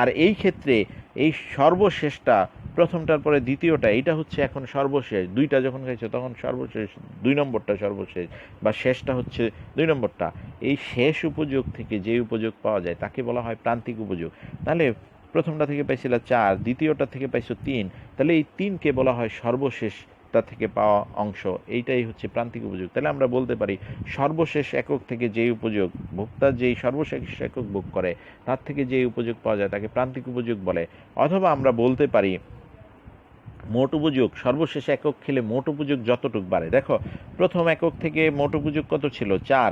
আর এই ক্ষেত্রে এই সর্বশেষটা, প্রথমটার পরে দ্বিতীয়টা, এটা হচ্ছে এখন সর্বশেষ। দুইটা যখন খাইছো তখন সর্বশেষ, 2 নম্বরটা সর্বশেষ, বা শেষটা হচ্ছে 2 নম্বরটা। এই শেষ উপযোগ থেকে যে উপযোগ পাওয়া যায় তাকে বলা হয় প্রান্তিক উপযোগ। তাহলে প্রথমটা থেকে পাইছিল 4, দ্বিতীয়টা থেকে পাইছো 3, তাহলে এই 3কে বলা হয় সর্বশেষটা থেকে পাওয়া অংশ, এইটাই হচ্ছে প্রান্তিক উপযোগ। তাহলে আমরা বলতে পারি সর্বশেষ একক থেকে যেই উপযোগ, ভোক্তা যেই সর্বশেষ একক ভোগ করে তার থেকে যে উপযোগ পাওয়া যায় তাকে প্রান্তিক উপযোগ বলে। অথবা আমরা বলতে পারি মোট উপযোগ, সর্বশেষ একক খেলে মোট উপযোগ যতটুক বাড়ে। দেখো, প্রথম একক থেকে মোট উপযোগ কত ছিল? 4,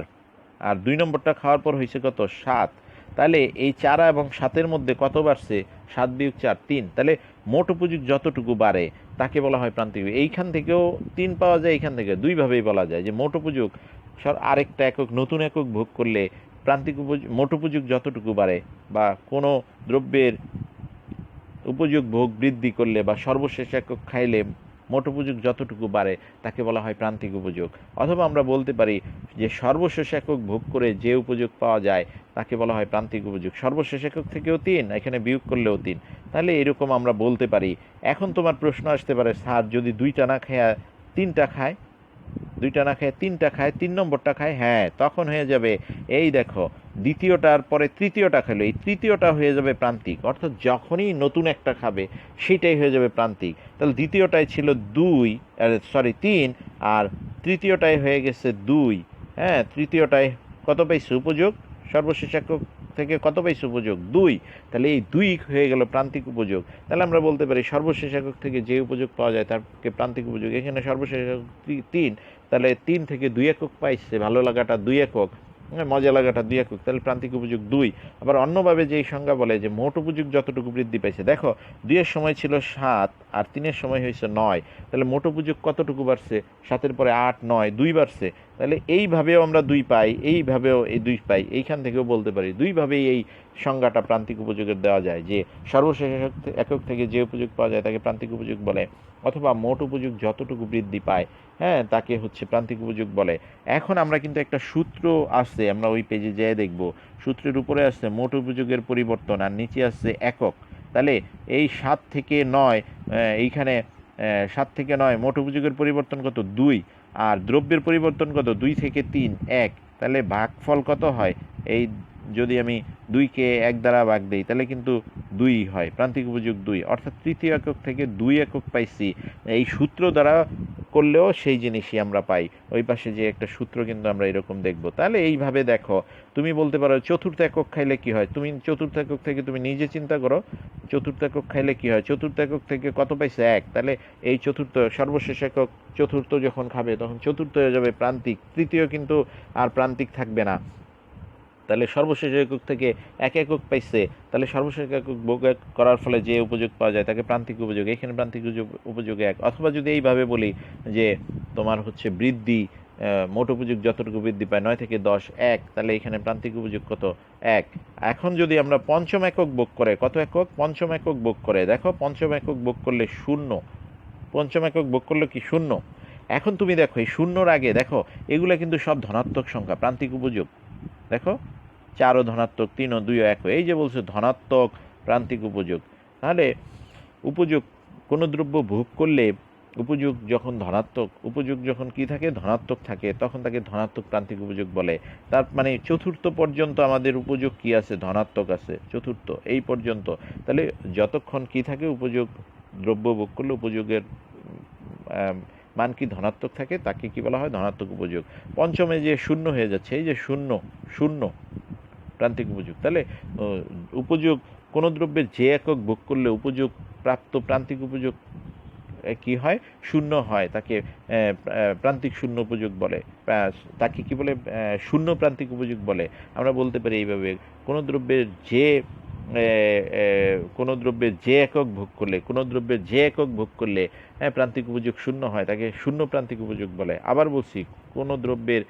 আর 2 নম্বরটা খাওয়ার পর হয়েছে কত? 7। তাহলে এই 4 এবং 7-এর মধ্যে কত বাড়ছে? 7 বিয়োগ 4, 3। তাহলে মোট উপযোগ যতটুকু বাড়ে তাকে বলা হয় প্রান্তিক। এইখান থেকেও 3 পাওয়া যায়, এইখান থেকে দুইভাবেই বলা যায় যে মোট উপযোগ আরেকটা একক, নতুন একক ভোগ করলে প্রান্তিক উপযোগ, মোট উপযোগ যতটুকু বাড়ে, বা কোনো দ্রব্যের উপযোগ ভোগ বৃদ্ধি করলে বা সর্বশেষ একক খাইলে মোট উপযোগ যতটুকু বাড়ে তাকে বলা হয় প্রান্তিক উপযোগ। অথবা আমরা বলতে পারি যে সর্বশেষ একক ভোগ করে যে উপযোগ পাওয়া যায় তাকে বলা হয় প্রান্তিক উপযোগ। সর্বশেষ একক থেকেও 3, এখানে বিয়োগ করলেও 3, তাহলে এরকম আমরা বলতে পারি। এখন তোমার প্রশ্ন আসতে পারে, স্যার যদি 2টা না খায় 3টা খায়, 2টা না খায় 3টা খায়, 3 নম্বরটা খায়, হ্যাঁ, তখন হয়ে যাবে, এই দেখো, দ্বিতীয়টার পরে তৃতীয়টা খেলো, এই তৃতীয়টা হয়ে যাবে প্রান্তিক। অর্থাৎ যখনই নতুন একটা খাবে সেটাই হয়ে যাবে প্রান্তিক। তাহলে দ্বিতীয়টায় ছিল 3, আর তৃতীয়টায় হয়ে গেছে 2। হ্যাঁ, তৃতীয়টায় কত পাইছে উপযোগ? সর্বশেষ একক থেকে কত পাইছে উপযোগ? 2। তাহলে এই 2 হয়ে গেল প্রান্তিক উপযোগ। তাহলে আমরা বলতে পারি সর্বশেষ একক থেকে যে উপযোগ পাওয়া যায় তাকে প্রান্তিক উপযোগ। এখানে সর্বশেষ একক 3, তাহলে 3 থেকে 2 একক পাইছে, ভালো লাগাটা 2 একক, মজা লাগাটা 2 একক, তাহলে প্রান্তিক উপযোগ 2। আবার অন্যভাবে যেই সংজ্ঞা বলে যে মোট উপযোগ যতটুকু বৃদ্ধি পাইছে, দেখো 2-এর সময় ছিল 7 আর 3-এর সময় হয়েছে 9, তাহলে মোট উপযোগ কতটুকু বাড়ছে? 7-এর পরে 8, 9, 2 বাড়ছে। তাহলে এইভাবেও আমরা 2 পাই, এইভাবেও এই 2 পাই, এইখান থেকেও বলতে পারি। দুইভাবেই এই সংজ্ঞাটা প্রান্তিক উপযোগের দেওয়া যায়, যে সর্বশেষ একক থেকে যে উপযোগ পাওয়া যায় তাকে প্রান্তিক উপযোগ বলে, অথবা মোট উপযোগ যতটুকু বৃদ্ধি পায়, হ্যাঁ, তাকে হচ্ছে প্রান্তিক উপযোগ বলে। এখন আমরা কিন্তু একটা সূত্র আছে, আমরা ওই পেজে যেয়ে দেখব, সূত্রের উপরে আসছে মোট উপযোগের পরিবর্তন আর নিচে আসছে একক। তাহলে এই 7 থেকে 9, এইখানে 7 থেকে 9 মোট উপযোগের পরিবর্তন কত? 2। আর দ্রব্যের পরিবর্তন কত? 2 থেকে 3, 1। তাহলে ভাগফল কত হয়? এই যদি আমি 2-কে 1 দ্বারা ভাগ দিই তাহলে কিন্তু 2 হয়, প্রান্তিক উপযোগ 2। অর্থাৎ তৃতীয় একক থেকে 2 একক পাইছি। এই সূত্র দ্বারা করলেও সেই জিনিসই আমরা পাই। ওই পাশে যে একটা সূত্র কিন্তু আমরা এরকম দেখব। তাহলে এইভাবে দেখো, তুমি বলতে পারো চতুর্থ একক খাইলে কি হয়? তুমি চতুর্থ একক থেকে তুমি নিজে চিন্তা করো, চতুর্থ একক খাইলে কি হয়? চতুর্থ একক থেকে কত পাইছে? 1। তাহলে এই চতুর্থ, সর্বশেষ একক চতুর্থ যখন খাবে তখন চতুর্থ হয়ে যাবে প্রান্তিক, তৃতীয় কিন্তু আর প্রান্তিক থাকবে না। তাহলে সর্বশেষ একক থেকে 1 একক পাইছে, তাহলে সর্বশেষ একক ভোগ করার ফলে যে উপযোগ পাওয়া যায় তাকে প্রান্তিক উপযোগ। এখানে প্রান্তিক উপযোগ 1। অথবা যদি এইভাবে বলি যে তোমার হচ্ছে বৃদ্ধি, মোট উপযোগ যতটুকু বৃদ্ধি পায় 9 থেকে 10, 1, তাহলে এখানে প্রান্তিক উপযোগ কত? 1। এখন যদি আমরা পঞ্চম একক ভোগ করে, কত একক? পঞ্চম একক ভোগ করে, দেখো পঞ্চম একক ভোগ করলে 0, পঞ্চম একক ভোগ করলে কি? 0। এখন তুমি দেখো এই 0-র আগে দেখো এগুলো কিন্তু সব ধনাত্মক সংখ্যা, প্রান্তিক উপযোগ। দেখো 4ও ধনাত্মক, 3ও, 2ও, 1ও, এই যে বলছে ধনাত্মক প্রান্তিক উপযোগ। তাহলে উপযোগ কোনো দ্রব্য ভোগ করলে উপযোগ যখন ধনাত্মক, উপযোগ যখন কি থাকে ধনাত্মক থাকে, তখন তাকে ধনাত্মক প্রান্তিক উপযোগ বলে। তার মানে চতুর্থ পর্যন্ত আমাদের উপযোগ কি আছে ধনাত্মক আছে, চতুর্থ এই পর্যন্ত। তাহলে যতক্ষণ কি থাকে উপযোগ দ্রব্য ভোগ করলে উপযোগের মান কি ধনাত্মক থাকে তাকে কি বলা হয় ধনাত্মক উপযোগ। পঞ্চমে যে শূন্য হয়ে যাচ্ছে, এই যে শূন্য শূন্য প্রান্তিক উপযোগ। তাহলে উপযোগ কোনো দ্রব্যের যে একক ভোগ করলে উপযোগ প্রাপ্ত প্রান্তিক উপযোগ কি হয় শূন্য হয়, তাকে প্রান্তিক শূন্য উপযোগ বলে, তাকে কি বলে শূন্য প্রান্তিক উপযোগ বলে। আমরা বলতে পারি এইভাবে, কোনো দ্রব্যের যে কোনো দ্রব্যের যে একক ভোগ করলে, কোনো দ্রব্যের যে একক ভোগ করলে প্রান্তিক উপযোগ শূন্য হয় তাকে শূন্য প্রান্তিক উপযোগ বলে। আবার বলছি, কোনো দ্রব্যের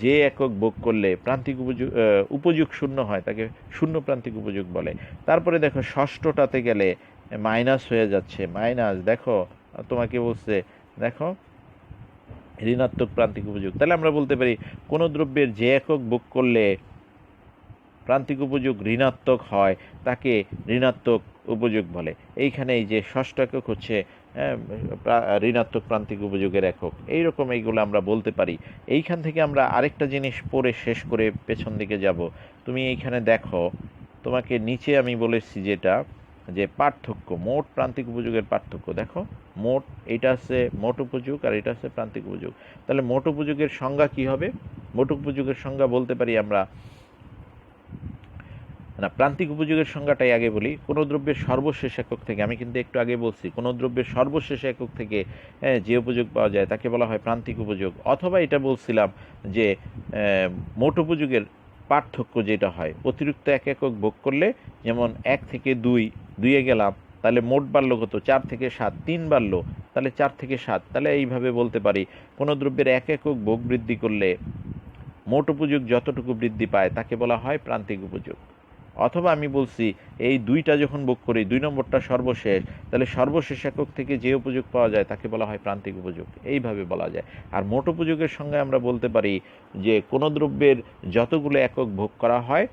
যে একক ভোগ করলে প্রান্তিক উপযোগ উপযোগ শূন্য হয় তাকে শূন্য প্রান্তিক উপযোগ বলে। তারপরে দেখো ষষ্ঠটাতে গেলে মাইনাস হয়ে যাচ্ছে, মাইনাস দেখো তোমাকে বলছে দেখো ঋণাত্মক প্রান্তিক উপযোগ। তাহলে আমরা বলতে পারি কোনো দ্রব্যের যে একক ভোগ করলে প্রান্তিক উপযোগ ঋণাত্মক হয় তাকে ঋণাত্মক উপযোগ বলে। এইখানে এই যে ষষ্ঠ একক হচ্ছে ঋণাত্মক প্রান্তিক উপযোগের একক। এইরকম এইগুলো আমরা বলতে পারি। এইখান থেকে আমরা আরেকটা জিনিস পড়ে শেষ করে পেছন দিকে যাব। তুমি এইখানে দেখো, তোমাকে নিচে আমি বলেছি যেটা যে পার্থক্য, মোট প্রান্তিক উপযোগের পার্থক্য দেখো, মোট এটা আছে মোট উপযোগ আর এটা আছে প্রান্তিক উপযোগ। তাহলে মোট উপযোগের সংজ্ঞা কি হবে? মোট উপযোগের সংজ্ঞা বলতে পারি আমরা, না প্রান্তিক উপযোগের সংজ্ঞাটাই আগে বলি। কোনো দ্রব্যের সর্বশেষ একক থেকে, আমি কিন্তু একটু আগে বলছি কোনো দ্রব্যের সর্বশেষ একক থেকে যে উপযোগ পাওয়া যায় তাকে বলা হয় প্রান্তিক উপযোগ। অথবা এটা বলছিলাম যে মোট উপযোগের পার্থক্য যেটা হয় অতিরিক্ত এক একক ভোগ করলে, যেমন 1 থেকে 2 গেলাম, তাহলে মোট বাড়লো কত 4 থেকে 7, 3 বাড়লো তাহলে 4 থেকে 7। তাহলে এইভাবে বলতে পারি কোনো দ্রব্যের এক একক ভোগ বৃদ্ধি করলে মোট উপযোগ যতটুকু বৃদ্ধি পায় তাকে বলা হয় প্রান্তিক উপযোগ। অথবা আমি বলছি এই দুইটা যখন ভোগ করি, 2 নম্বরটা সর্বশেষ, তাহলে সর্বশেষ একক থেকে যে উপযোগ পাওয়া যায় তাকে বলা হয় প্রান্তিক উপযোগ, এইভাবে বলা যায়। আর মোট উপযোগের সঙ্গে আমরা বলতে পারি যে কোনো দ্রব্যের যতগুলো একক ভোগ করা হয়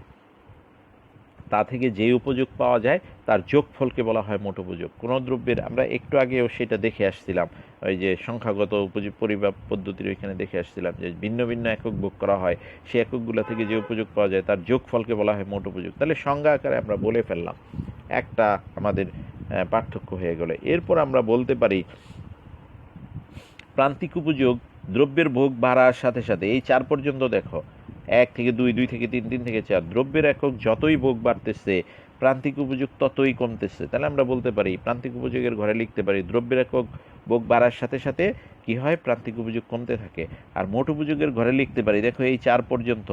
তা থেকে যে উপযোগ পাওয়া যায় তার যোগফলকে বলা হয় মোট উপযোগ। কোনো দ্রব্যের আমরা একটু আগেও সেটা দেখে আসছিলাম, ওই যে সংখ্যাগত উপযোগ পরিমাপ পদ্ধতির ওইখানে দেখে আসছিলাম যে ভিন্ন ভিন্ন একক ভোগ করা হয়, সেই এককগুলো থেকে যে উপযোগ পাওয়া যায় তার যোগফলকে বলা হয় মোট উপযোগ। তাহলে সংজ্ঞা আকারে আমরা বলে ফেললাম, একটা আমাদের পার্থক্য হয়ে গেল। এরপর আমরা বলতে পারি প্রান্তিক উপযোগ দ্রব্যের ভোগ বাড়ার সাথে সাথে, এই 4 পর্যন্ত দেখো 1 থেকে 2, 2 থেকে 3, 3 থেকে 4, দ্রব্যের একক যতই ভোগ বাড়তেছে প্রান্তিক উপযোগ ততই কমতেছে। তাহলে আমরা বলতে পারি প্রান্তিক উপযোগের ঘরে লিখতে পারি দ্রব্যের একক ভোগ বাড়ার সাথে সাথে কি হয় প্রান্তিক উপযোগ কমতে থাকে। আর মোট উপযোগের ঘরে লিখতে পারি দেখো এই 4 পর্যন্ত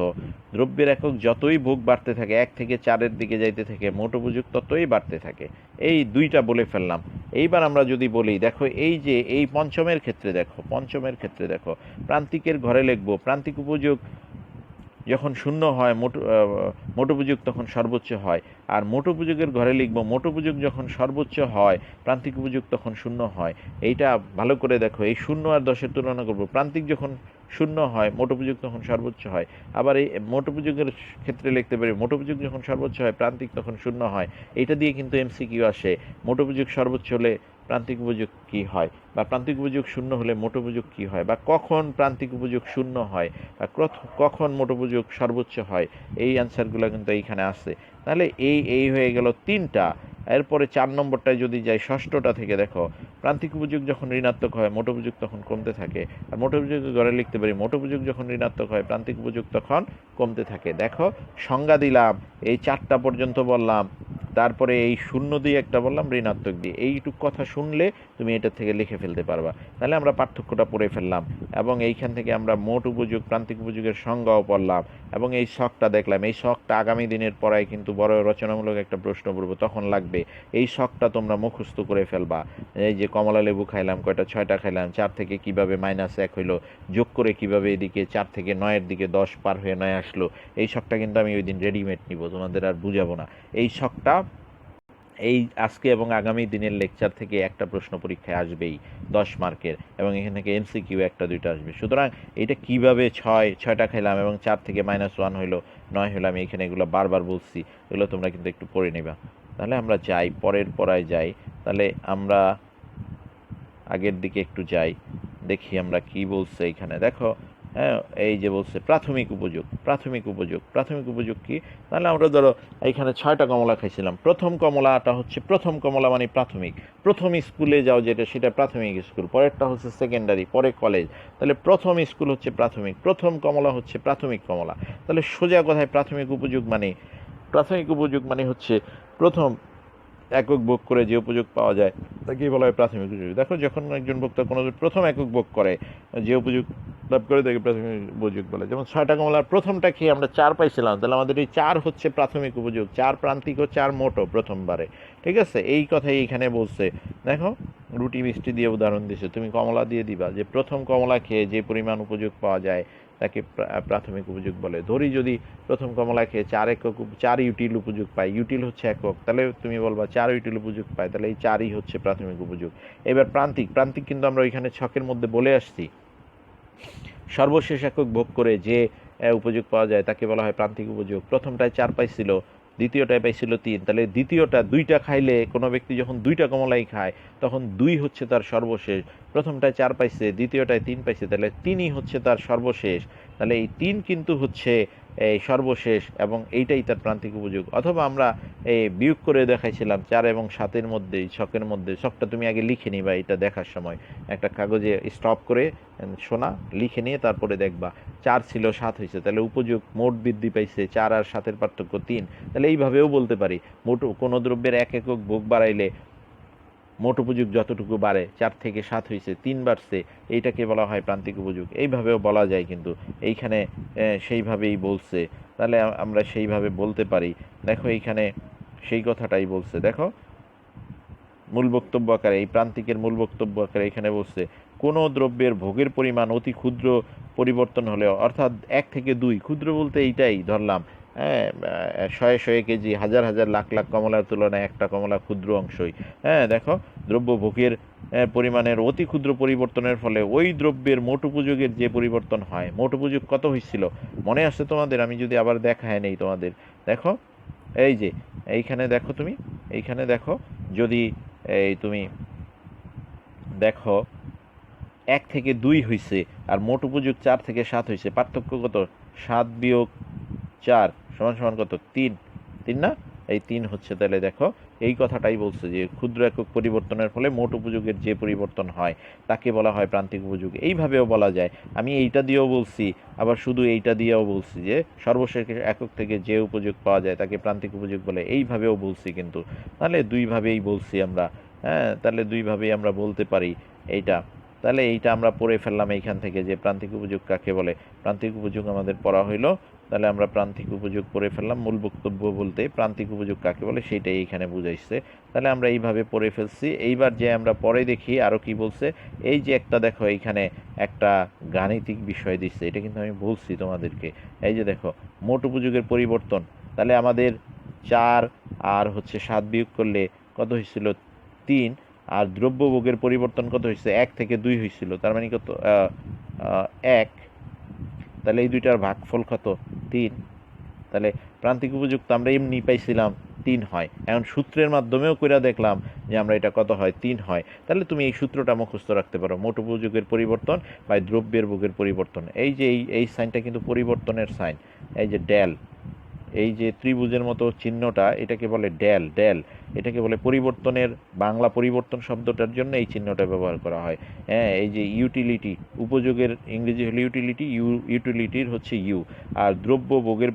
দ্রব্যের একক যতই ভোগ বাড়তে থাকে 1 থেকে 4-এর দিকে যাইতে থাকে মোট উপযোগ ততই বাড়তে থাকে। এই দুইটা বলে ফেললাম। এইবার আমরা যদি বলি দেখো এই যে এই পঞ্চমের ক্ষেত্রে দেখো প্রান্তিকের ঘরে লিখব প্রান্তিক উপযোগ যখন শূন্য হয় মোট উপযোগ তখন সর্বোচ্চ হয়। আর মোট উপযোগের ঘরে লিখব মোট উপযোগ যখন সর্বোচ্চ হয় প্রান্তিক উপযোগ তখন শূন্য হয়। এইটা ভালো করে দেখো, এই 0 আর 10-এর তুলনা করব। প্রান্তিক যখন শূন্য হয় মোট উপযোগ তখন সর্বোচ্চ হয়। আবার এই মোট উপযোগের ক্ষেত্রে লিখতে পারি মোট উপযোগ যখন সর্বোচ্চ হয় প্রান্তিক তখন শূন্য হয়। এইটা দিয়ে কিন্তু এমসিকিউ আসে, মোট উপযোগ সর্বোচ্চ হলে প্রান্তিক উপযোগ কী হয়, বা প্রান্তিক উপযোগ শূন্য হলে মোট উপযোগ কী হয়, বা কখন প্রান্তিক উপযোগ শূন্য হয়, বা কখন মোট উপযোগ সর্বোচ্চ হয়। এই অ্যান্সারগুলো কিন্তু এইখানে আছে। তাহলে এই হয়ে গেল 3টা। এরপরে 4 নম্বরটায় যদি যাই, ষষ্ঠটা থেকে দেখো প্রান্তিক উপযোগ যখন ঋণাত্মক হয় মোট উপযোগ তখন কমতে থাকে। আর মোট উপযোগের ঘরে লিখতে পারি মোট উপযোগ যখন ঋণাত্মক হয় প্রান্তিক উপযোগ তখন কমতে থাকে। দেখো সংজ্ঞা দিলাম, এই 4টা পর্যন্ত বললাম, তারপরে এই 0 দিয়ে একটা বললাম ঋণাত্মক দিয়ে। এইটুক কথা শুনলে তুমি এটা থেকে লিখে ফেলতে পারবা। তাহলে আমরা পার্থক্যটা পড়ে ফেললাম এবং এইখান থেকে আমরা মোট উপযোগ প্রান্তিক উপযোগের সংজ্ঞাও পড়লাম এবং এই শখটা দেখলাম। এই শখটা আগামী দিনের পড়ায় কিন্তু বড় রচনামূলক একটা প্রশ্ন পড়ব, তখন লাগবে। এই শখটা তোমরা মুখস্থ করে ফেলবা। এই যে কমলা লেবু খাইলাম কয়টা, 6টা খাইলাম, 4 থেকে কিভাবে -1 হইলো, যোগ করে কিভাবে এদিকে 4 থেকে 9-এর দিকে 10 পার হয়ে 9 আসলো। এই শখটা কিন্তু আমি ওই দিন রেডিমেড নিব, তোমাদের আর বুঝাবো না। এই শখটা এই আজকে এবং আগামী দিনের লেকচার থেকে একটা প্রশ্ন পরীক্ষায় আসবেই 10 মার্কের, এবং এখান থেকে এমসিকিউ 1-2টা আসবে। সুতরাং এটা কিভাবে 6টা খাইলাম এবং 4 থেকে -1 হইলো 9 হইলো, আমি এখানে এগুলো বারবার বলছি, এগুলো তোমরা কিন্তু একটু পড়ে নেবা। তাহলে আমরা যাই, পরের পড়ায় যাই। তাহলে আমরা আগের দিকে একটু যাই, দেখি আমরা কি বলছে এখানে। দেখো, হ্যাঁ, এই যে বলছে প্রাথমিক উপযোগ। প্রাথমিক উপযোগ কি? তাহলে আমরা ধরো এইখানে 6টা কমলা খাইছিলাম। প্রথম কমলাটা হচ্ছে, প্রথম কমলা মানে প্রাথমিক। প্রথম স্কুলে যাও যেটা, সেটা প্রাথমিক স্কুল। পরেরটা হচ্ছে সেকেন্ডারি, পরে কলেজ। তাহলে প্রথম স্কুল হচ্ছে প্রাথমিক, প্রথম কমলা হচ্ছে প্রাথমিক কমলা। তাহলে সোজা কথায় প্রাথমিক উপযোগ মানে হচ্ছে প্রথম একক ভোগ করে যে উপযোগ পাওয়া যায় তাকেই বলা হয় প্রাথমিক উপযোগ। দেখো, যখন একজন ভোক্তা কোনো প্রথম একক ভোগ করে যে উপযোগ লাভ করে তাকে প্রাথমিক উপযোগ বলে। যেমন 6টা কমলার প্রথমটা খেয়ে আমরা 4 পাইছিলাম, তাহলে আমাদের এই 4 হচ্ছে প্রাথমিক উপযোগ। 4 প্রান্তিক ও 4 মোটো প্রথমবারে। ঠিক আছে, এই কথাই এইখানে বলছে। দেখো, রুটি মিষ্টি দিয়ে উদাহরণ দিছে, তুমি কমলা দিয়ে দিবা যে প্রথম কমলা খেয়ে যে পরিমাণ উপযোগ পাওয়া যায় তাকে প্রাথমিক উপযোগ বলে। ধরি যদি প্রথম কমলা খেয়ে 4 ইউটিল উপযোগ পায়, ইউটিল হচ্ছে একক, তাহলে তুমি বলবা 4 ইউটিল উপযোগ পায়, তাহলে এই 4ই হচ্ছে প্রাথমিক উপযোগ। এবার প্রান্তিক কিন্তু আমরা ওইখানে ছকের মধ্যে বলে আসছি, সর্বশেষ একক ভোগ করে যে উপযোগ পাওয়া যায় তাকে বলা হয় প্রান্তিক উপযোগ। প্রথমটায় 4 পাইছিল, দ্বিতীয়টায় পাইছিল 3, তাহলে দ্বিতীয়টা 2টা খাইলে, কোনো ব্যক্তি যখন 2টা কমলাই খায় তখন 2 হচ্ছে তার সর্বশেষ। প্রথমটায় 4 পাইছে, দ্বিতীয়টায় 3 পাইছে, তাহলে 3ই হচ্ছে তার সর্বশেষ। তাহলে এই 3 কিন্তু হচ্ছে এই সর্বশেষ, এবং এইটাই তার প্রান্তিক উপযোগ। অথবা আমরা এই বিয়োগ করে দেখাইছিলাম 4 এবং 7-এর মধ্যে, ছকের মধ্যে। ছকটা তুমি আগে লিখে নিবা, এটা দেখার সময় একটা কাগজে স্টপ করে শোনা, লিখে নিয়ে তারপরে দেখবা 4 ছিল 7 হয়েছে, তাহলে উপযোগ মোট বৃদ্ধি পাইছে। 4 আর 7-এর পার্থক্য 3। তাহলে এইভাবেও বলতে পারি, মোট কোনো দ্রব্যের এক একক ভোগ বাড়াইলে মোট উপযোগ যতটুকু বাড়ে, 4 থেকে 7 হয়েছে, 3 বাড়ছে, এইটাকে বলা হয় প্রান্তিক উপযোগ। এইভাবেও বলা যায়, কিন্তু এইখানে সেইভাবেই বলছে, তাহলে আমরা সেইভাবে বলতে পারি। দেখো, এইখানে সেই কথাটাই বলছে। দেখো, মূল বক্তব্য আকারে, এই প্রান্তিকের মূল বক্তব্য আকারে এখানে বলছে, কোনো দ্রব্যের ভোগের পরিমাণ অতি ক্ষুদ্র পরিবর্তন হলেও, অর্থাৎ 1 থেকে 2, ক্ষুদ্র বলতে এইটাই ধরলাম, হ্যাঁ, 100 কেজি, হাজার হাজার লাখ লাখ কমলার তুলনায় একটা কমলা ক্ষুদ্র অংশই। হ্যাঁ, দেখো, দ্রব্য ভোগের পরিমাণের অতি ক্ষুদ্র পরিবর্তনের ফলে ওই দ্রব্যের মোট উপযোগের যে পরিবর্তন হয়, মোট উপযোগ কত হয়েছিল মনে আসছে তোমাদের? আমি যদি আবার দেখায় নেই তোমাদের, দেখো, এই যে এইখানে দেখো, তুমি এইখানে দেখো, যদি এই তুমি দেখো 1 থেকে 2 হয়েছে আর মোট উপযোগ 4 থেকে 7 হয়েছে, পার্থক্য কত? 7 বিয়োগ 4 সমান সমান কত? 3। 3 না? এই 3 হচ্ছে। তাহলে দেখো, এই কথাটাই বলছে যে ক্ষুদ্র একক পরিবর্তনের ফলে মোট উপযোগের যে পরিবর্তন হয় তাকে বলা হয় প্রান্তিক উপযোগ। এইভাবেও বলা যায়। আমি এইটা দিয়েও বলছি, আবার শুধু এইটা দিয়েও বলছি যে সর্বশেষ একক থেকে যে উপযোগ পাওয়া যায় তাকে প্রান্তিক উপযোগ বলে, এইভাবেও বলছি। কিন্তু তাহলে দুইভাবেই বলছি আমরা। হ্যাঁ, তাহলে দুইভাবেই আমরা বলতে পারি এইটা। তাহলে এইটা আমরা পড়ে ফেললাম এইখান থেকে যে প্রান্তিক উপযোগ কাকে বলে। প্রান্তিক উপযোগ আমাদের পড়া হইলো। তাহলে আমরা প্রান্তিক উপযোগ পড়ে ফেললাম। মূল বক্তব্য বলতে প্রান্তিক উপযোগ কাকে বলে সেটাই এইখানে বুঝাইছে। তাহলে আমরা এইভাবে পড়ে ফেলছি। এইবার যে আমরা পরে দেখি আরও কি বলছে। এই যে একটা দেখো, এইখানে একটা গাণিতিক বিষয় দিচ্ছে, এটা কিন্তু আমি বলছি তোমাদেরকে। এই যে দেখো, মোট উপযোগের পরিবর্তন, তাহলে আমাদের 4 আর হচ্ছে 7 বিয়োগ করলে কত হয়েছিল? 3। আর দ্রব্যভোগের পরিবর্তন কত হয়েছে? 1 থেকে 2 হয়েছিল, তার মানে কত? 1। তাহলে এই দুইটার ভাগফল কত? 3। তাহলে প্রান্তিক উপযোগ তো আমরা এমনি পাইছিলাম 3 হয়, এখন সূত্রের মাধ্যমেও কইরা দেখলাম যে আমরা এটা কত হয়? 3 হয়। তাহলে তুমি এই সূত্রটা মুখস্থ রাখতে পারো, মোট উপযোগের পরিবর্তন বা দ্রব্যের ভোগের পরিবর্তন। এই যে এই সাইনটা কিন্তু পরিবর্তনের সাইন, এই যে ড্যাল, এই যে ত্রিভুজের মতো চিহ্নটা, এটাকে বলে ড্যাল। ড্যাল এটাকে বলে পরিবর্তনের, বাংলা পরিবর্তন শব্দটার জন্য এই চিহ্নটা ব্যবহার করা হয়। হ্যাঁ, এই যে ইউটিলিটি, উপযোগের ইংরেজি হলো ইউটিলিটি, ইউটিলিটির হচ্ছে ইউ। আর দ্রব্য ভোগের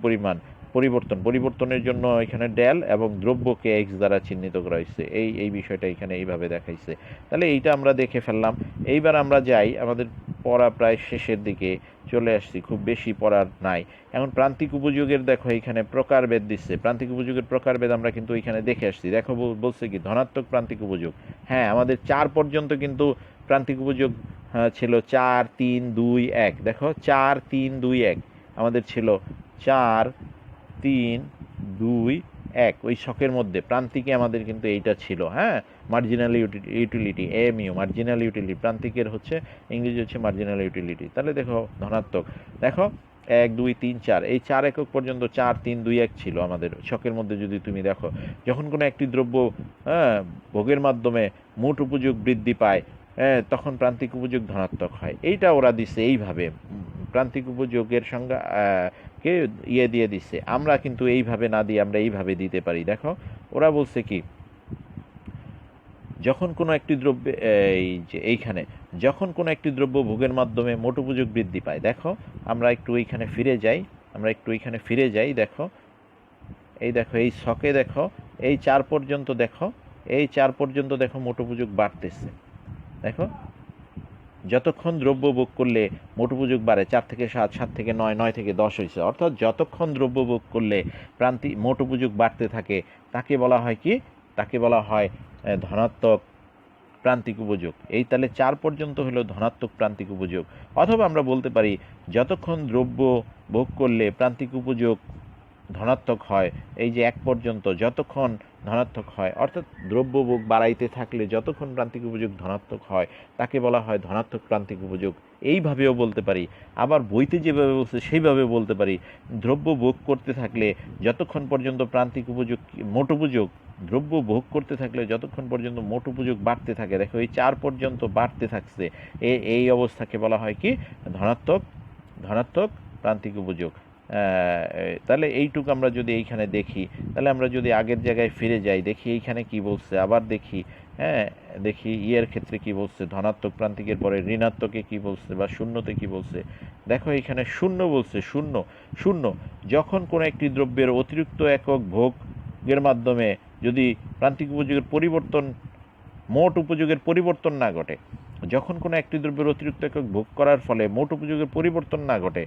পরিবর্তনের জন্য এখানে ড্যাল, এবং দ্রব্যকে এক্স দ্বারা চিহ্নিত করা হয়েছে। এই বিষয়টা এখানে এইভাবে দেখাইছে। তাহলে এইটা আমরা দেখে ফেললাম। এইবার আমরা যাই, আমাদের পড়া প্রায় শেষের দিকে চলে আসছি, খুব বেশি পড়ার নাই। এখন প্রান্তিক উপযোগের দেখো এখানে প্রকারভেদ দিচ্ছে। প্রান্তিক উপযোগের প্রকারভেদ আমরা কিন্তু এখানে দেখে আসছি। দেখো, বলছে কি ধনাত্মক প্রান্তিক উপযোগ। হ্যাঁ, আমাদের 4 পর্যন্ত কিন্তু প্রান্তিক উপযোগ ছিল 4 3 2 1। দেখো, 4 3 2 1 আমাদের ছিল 4 3 2 1। ওই ছকের মধ্যে প্রান্তিকে আমাদের কিন্তু এইটা ছিল। হ্যাঁ, marginal utility, MU, marginal utility. প্রান্তিকের হচ্ছে ইংরেজি হচ্ছে মার্জিনাল ইউটিলিটি। তাহলে দেখো ধনাত্মক। দেখো, 1 2 3 4 এই 4 একক পর্যন্ত 4 3 2 1 ছিল আমাদের ছকের মধ্যে। যদি তুমি দেখো যখন কোনো একটি দ্রব্য ভোগের মাধ্যমে মোট উপযোগ বৃদ্ধি পায় তখন প্রান্তিক উপযোগ ধনাত্মক হয়। এইটা ওরা দিছে এইভাবে, প্রান্তিক উপযোগের সংজ্ঞা কে দিয়ে দিচ্ছে। আমরা কিন্তু এইভাবে না দিয়ে আমরা এইভাবে দিতে পারি। দেখো ওরা বলছে কি, যখন কোনো একটি দ্রব্যে এইখানে যখন কোনো একটি দ্রব্য ভোগের মাধ্যমে মোট উপযোগ বৃদ্ধি পায়, দেখো আমরা একটু এইখানে ফিরে যাই। দেখো এই ছকে দেখো এই 4 পর্যন্ত দেখো মোট উপযোগ বাড়তেছে। দেখো যতক্ষণ দ্রব্য ভোগ করলে মোট উপযোগ বাড়ে, 4 থেকে 7, 7 থেকে 9, 9 থেকে 10 হয়েছে। অর্থাৎ যতক্ষণ দ্রব্য ভোগ করলে মোট উপযোগ বাড়তে থাকে তাকে বলা হয় কি, তাকে বলা হয় ধনাত্মক প্রান্তিক উপযোগ। এই তাহলে 4 পর্যন্ত হলো ধনাত্মক প্রান্তিক উপযোগ। অথবা আমরা বলতে পারি যতক্ষণ দ্রব্য ভোগ করলে প্রান্তিক উপযোগ ধনাত্মক হয়, এই যে 1 পর্যন্ত যতক্ষণ ধনাত্মক হয়, অর্থাৎ দ্রব্য ভোগ বাড়াইতে থাকলে যতক্ষণ প্রান্তিক উপযোগ ধনাত্মক হয় তাকে বলা হয় ধনাত্মক প্রান্তিক উপযোগ। এইভাবেও বলতে পারি। আবার বইতে যেভাবে বলছে সেইভাবে বলতে পারি, দ্রব্য ভোগ করতে থাকলে যতক্ষণ পর্যন্ত প্রান্তিক উপযোগ মোট উপযোগ দ্রব্য ভোগ করতে থাকলে যতক্ষণ পর্যন্ত মোট উপযোগ বাড়তে থাকে, দেখো এই 4 পর্যন্ত বাড়তে থাকছে, এই অবস্থাকে বলা হয় কি ধনাত্মক প্রান্তিক উপযোগ। তাহলে এইটুকু আমরা যদি এইখানে দেখি, তাহলে আমরা যদি আগের জায়গায় ফিরে যাই, দেখি এইখানে কি বলছে, আবার দেখি দেখি ইয়ের ক্ষেত্রে কি বলছে, ধনাত্মক প্রান্তিকের পরে ঋণাত্মকে কি বলছে বা শূন্যতে কি বলছে। দেখো এখানে শূন্য বলছে, শূন্য যখন কোনো একটি দ্রব্যের অতিরিক্ত একক ভোগের মাধ্যমে যদি প্রান্তিক উপযোগের পরিবর্তন মোট উপযোগের পরিবর্তন না ঘটে, যখন কোনো একটি দ্রব্যের অতিরিক্ত একক ভোগ করার ফলে মোট উপযোগের পরিবর্তন না ঘটে,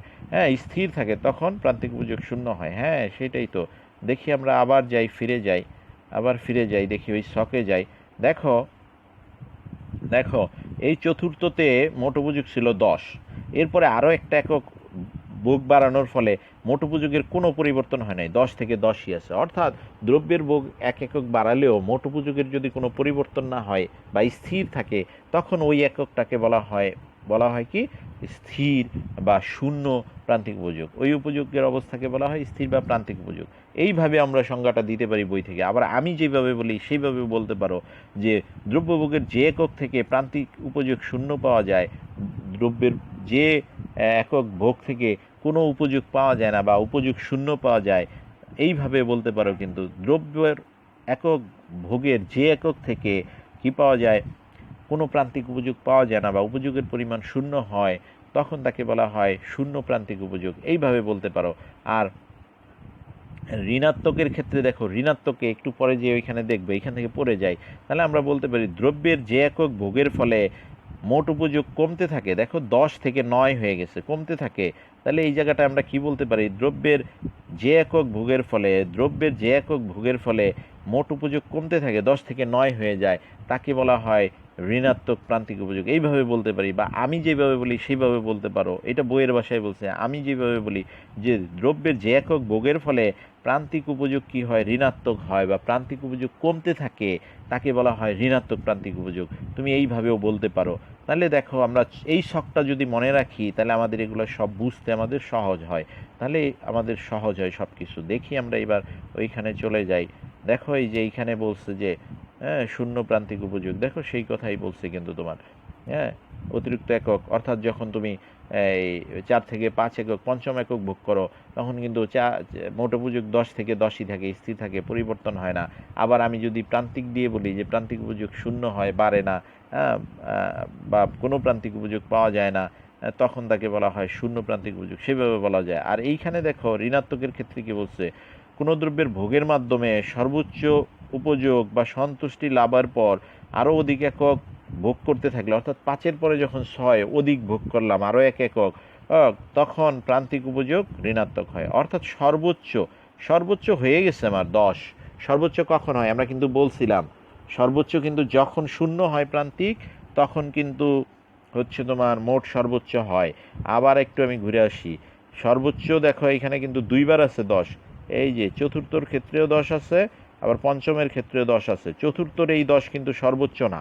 স্থির থাকে, তখন প্রান্তিক উপযোগ শূন্য হয়। সেটাই তো। দেখি আমরা আবার ফিরে যাই, দেখি ওই ছকে যাই। দেখো এই চতুর্থতে মোট উপযোগ ছিল 10, এরপরে আরও একটা একক ভোগ বাড়ানোর ফলে মোট উপযোগের কোনো পরিবর্তন হয় নাই, 10 থেকে 10ই আছে। অর্থাৎ দ্রব্যের ভোগ 1 একক বাড়ালেও মোট উপযোগের যদি কোনো পরিবর্তন না হয় বা স্থির থাকে, তখন ওই এককটাকে বলা হয় কি স্থির বা শূন্য প্রান্তিক উপযোগ। ওই উপযোগের অবস্থাকে বলা হয় স্থির বা প্রান্তিক উপযোগ। এইভাবে আমরা সংজ্ঞাটা দিতে পারি বই থেকে। আবার আমি যেভাবে বলি সেইভাবে বলতে পারো যে দ্রব্যভোগের যে একক থেকে প্রান্তিক উপযোগ শূন্য পাওয়া যায়, দ্রব্যের যে একক ভোগ থেকে কোনো উপযোগ পাওয়া যায় না বা উপযোগ শূন্য পাওয়া যায়, এইভাবে বলতে পারো। কিন্তু দ্রব্যের একক ভোগের যে একক থেকে কি পাওয়া যায়, কোনো প্রান্তিক উপযোগ পাওয়া যায় না বা উপযোগের পরিমাণ শূন্য হয়, তখন তাকে বলা হয় শূন্য প্রান্তিক উপযোগ। এইভাবে বলতে পারো। আর ঋণাত্মকের ক্ষেত্রে দেখো, ঋণাত্মকে একটু পরে যে ওইখানে দেখবে, এইখান থেকে পড়ে যায়, তাহলে আমরা বলতে পারি দ্রব্যের যে একক ভোগের ফলে মোট উপযোগ কমতে থাকে। দেখো 10 থেকে 9 হয়ে গেছে, কমতে থাকে। তাহলে এই জায়গাটা আমরা কি বলতে পারি, দ্রব্যের যে একক ভোগের ফলে মোট উপযোগ কমতে থাকে, 10 থেকে 9 হয়ে যায়, তাকে বলা হয় ঋণাত্মক প্রান্তিক উপযোগ। এইভাবে বলতে পারি। বা আমি যেভাবে বলি সেইভাবে বলতে পারো। এটা বইয়ের ভাষায় বলছে। আমি যেভাবে বলি যে দ্রব্যের যে একক ভোগের ফলে প্রান্তিক উপযোগ কি হয়, ঋণাত্মক হয় বা প্রান্তিক উপযোগ কমতে থাকে, তাকে বলা হয় ঋণাত্মক প্রান্তিক উপযোগ। তুমি এইভাবেও বলতে পারো। তাহলে দেখো আমরা এই ছকটা যদি মনে রাখি, তাহলে আমাদের এগুলো সব বুঝতে আমাদের সহজ হয়। সব কিছু। দেখি আমরা এবার ওইখানে চলে যাই। দেখো এই যে এইখানে বলছে যে শূন্য প্রান্তিক উপযোগ, দেখো সেই কথাই বলছে কিন্তু তোমার অতিরিক্ত একক, অর্থাৎ যখন তুমি এই 4 থেকে 5 একক পঞ্চম একক ভোগ করো, তখন কিন্তু মোট উপযোগ 10 থেকে 10ই থাকে, স্থির থাকে, পরিবর্তন হয় না। আবার আমি যদি প্রান্তিক দিয়ে বলি যে প্রান্তিক উপযোগ শূন্য হয়, বাড়ে না, বা কোনো প্রান্তিক উপযোগ পাওয়া যায় না, তখন তাকে বলা হয় শূন্য প্রান্তিক উপযোগ। সেভাবে বলা যায়। আর এইখানে দেখো ঋণাত্মকের ক্ষেত্রে কি বলছে, কোনো দ্রব্যের ভোগের মাধ্যমে সর্বোচ্চ উপযোগ বা সন্তুষ্টি লাভের পর আরও অধিক একক ভোগ করতে থাকলে, অর্থাৎ 5-এর পরে যখন 6 অধিক ভোগ করলাম আরও 1 একক, তখন প্রান্তিক উপযোগ ঋণাত্মক হয়। অর্থাৎ সর্বোচ্চ হয়ে গেছে আমার 10। সর্বোচ্চ কখন হয় আমরা কিন্তু বলছিলাম, সর্বোচ্চ কিন্তু যখন শূন্য হয় প্রান্তিক, তখন কিন্তু হচ্ছে তোমার মোট সর্বোচ্চ হয়। আবার একটু আমি ঘুরে আসি। সর্বোচ্চ দেখো এখানে কিন্তু 2বার আছে 10। এই যে চতুর্থর ক্ষেত্রেও 10 আছে, আবার পঞ্চমের ক্ষেত্রেও 10 আছে। চতুর্থর এই 10 কিন্তু সর্বোচ্চ না।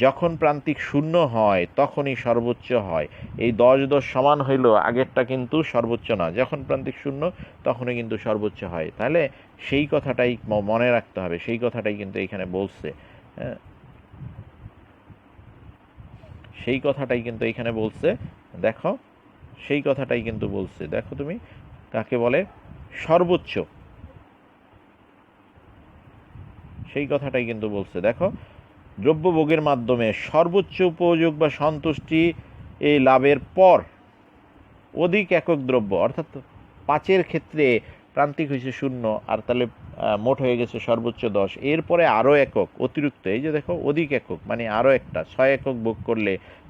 যখন প্রান্তিক শূন্য হয় তখনই সর্বোচ্চ হয়। এই 10 সমান হইল, আগেরটা কিন্তু সর্বোচ্চ না, যখন প্রান্তিক শূন্য তখনই কিন্তু সর্বোচ্চ হয়। তাহলে সেই কথাটাই মনে রাখতে হবে, সেই কথাটাই কিন্তু এখানে বলছে। হ্যাঁ, সেই কথাটাই কিন্তু এখানে বলছে। দেখো, সেই কথাটাই কিন্তু বলছে। দেখো তুমি কাকে বলে সর্বোচ্চ, সেই কথাটাই কিন্তু বলছে। দেখো, দ্রব্যভোগের মাধ্যমে সর্বোচ্চ উপযোগ বা সন্তুষ্টি এই লাভের পর অধিক একক দ্রব্য, অর্থাৎ 5-এর ক্ষেত্রে প্রান্তিক হয়েছে 0, আর তাহলে মোট হয়ে গেছে সর্বোচ্চ 10, এরপরে আরও একক অতিরিক্ত, এই যে দেখো অধিক একক মানে আরও একটা 6 একক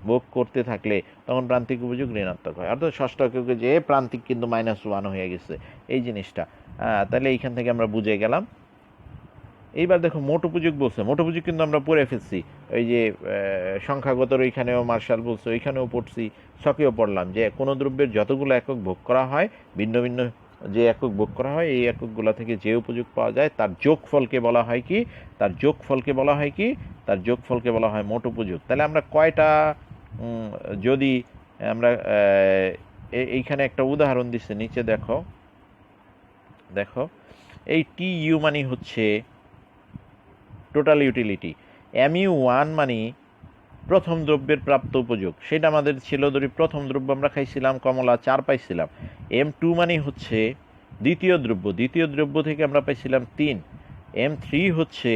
ভোগ করতে থাকলে তখন প্রান্তিক উপযোগ ঋণাত্মক হয়। অর্থাৎ ষষ্ঠ এককে যে প্রান্তিক কিন্তু -1 হয়ে গেছে, এই জিনিসটা। তাহলে এইখান থেকে আমরা বুঝে গেলাম। এইবার দেখো মোট উপযোগ বলছে, মোট উপযোগ কিন্তু আমরা পড়ে ফেলছি, ওই যে সংখ্যাগতর ওইখানেও মার্শাল বলছে, ওইখানেও পড়ছি, ছকেও পড়লাম যে কোনো দ্রব্যের যতগুলো একক ভোগ করা হয়, ভিন্ন ভিন্ন যে একক ভোগ করা হয়, এই এককগুলো থেকে যে উপযোগ পাওয়া যায় তার যোগফলকে বলা হয় কি, তার যোগফলকে বলা হয় কি, তার যোগফলকে বলা হয় মোট উপযোগ। তাহলে আমরা কয়টা, যদি আমরা এইখানে একটা উদাহরণ দিচ্ছে নিচে, দেখো দেখো এই টি ইউ মানে হচ্ছে টোটাল ইউটিলিটি, MU1 মানে প্রথম দ্রব্যের প্রাপ্ত উপযোগ, সেটা আমাদের ছিল, ধরি প্রথম দ্রব্য আমরা খাইছিলাম কমলা 4 পাইছিলাম। M2 মানে হচ্ছে দ্বিতীয় দ্রব্য থেকে আমরা পাইছিলাম 3। M3 হচ্ছে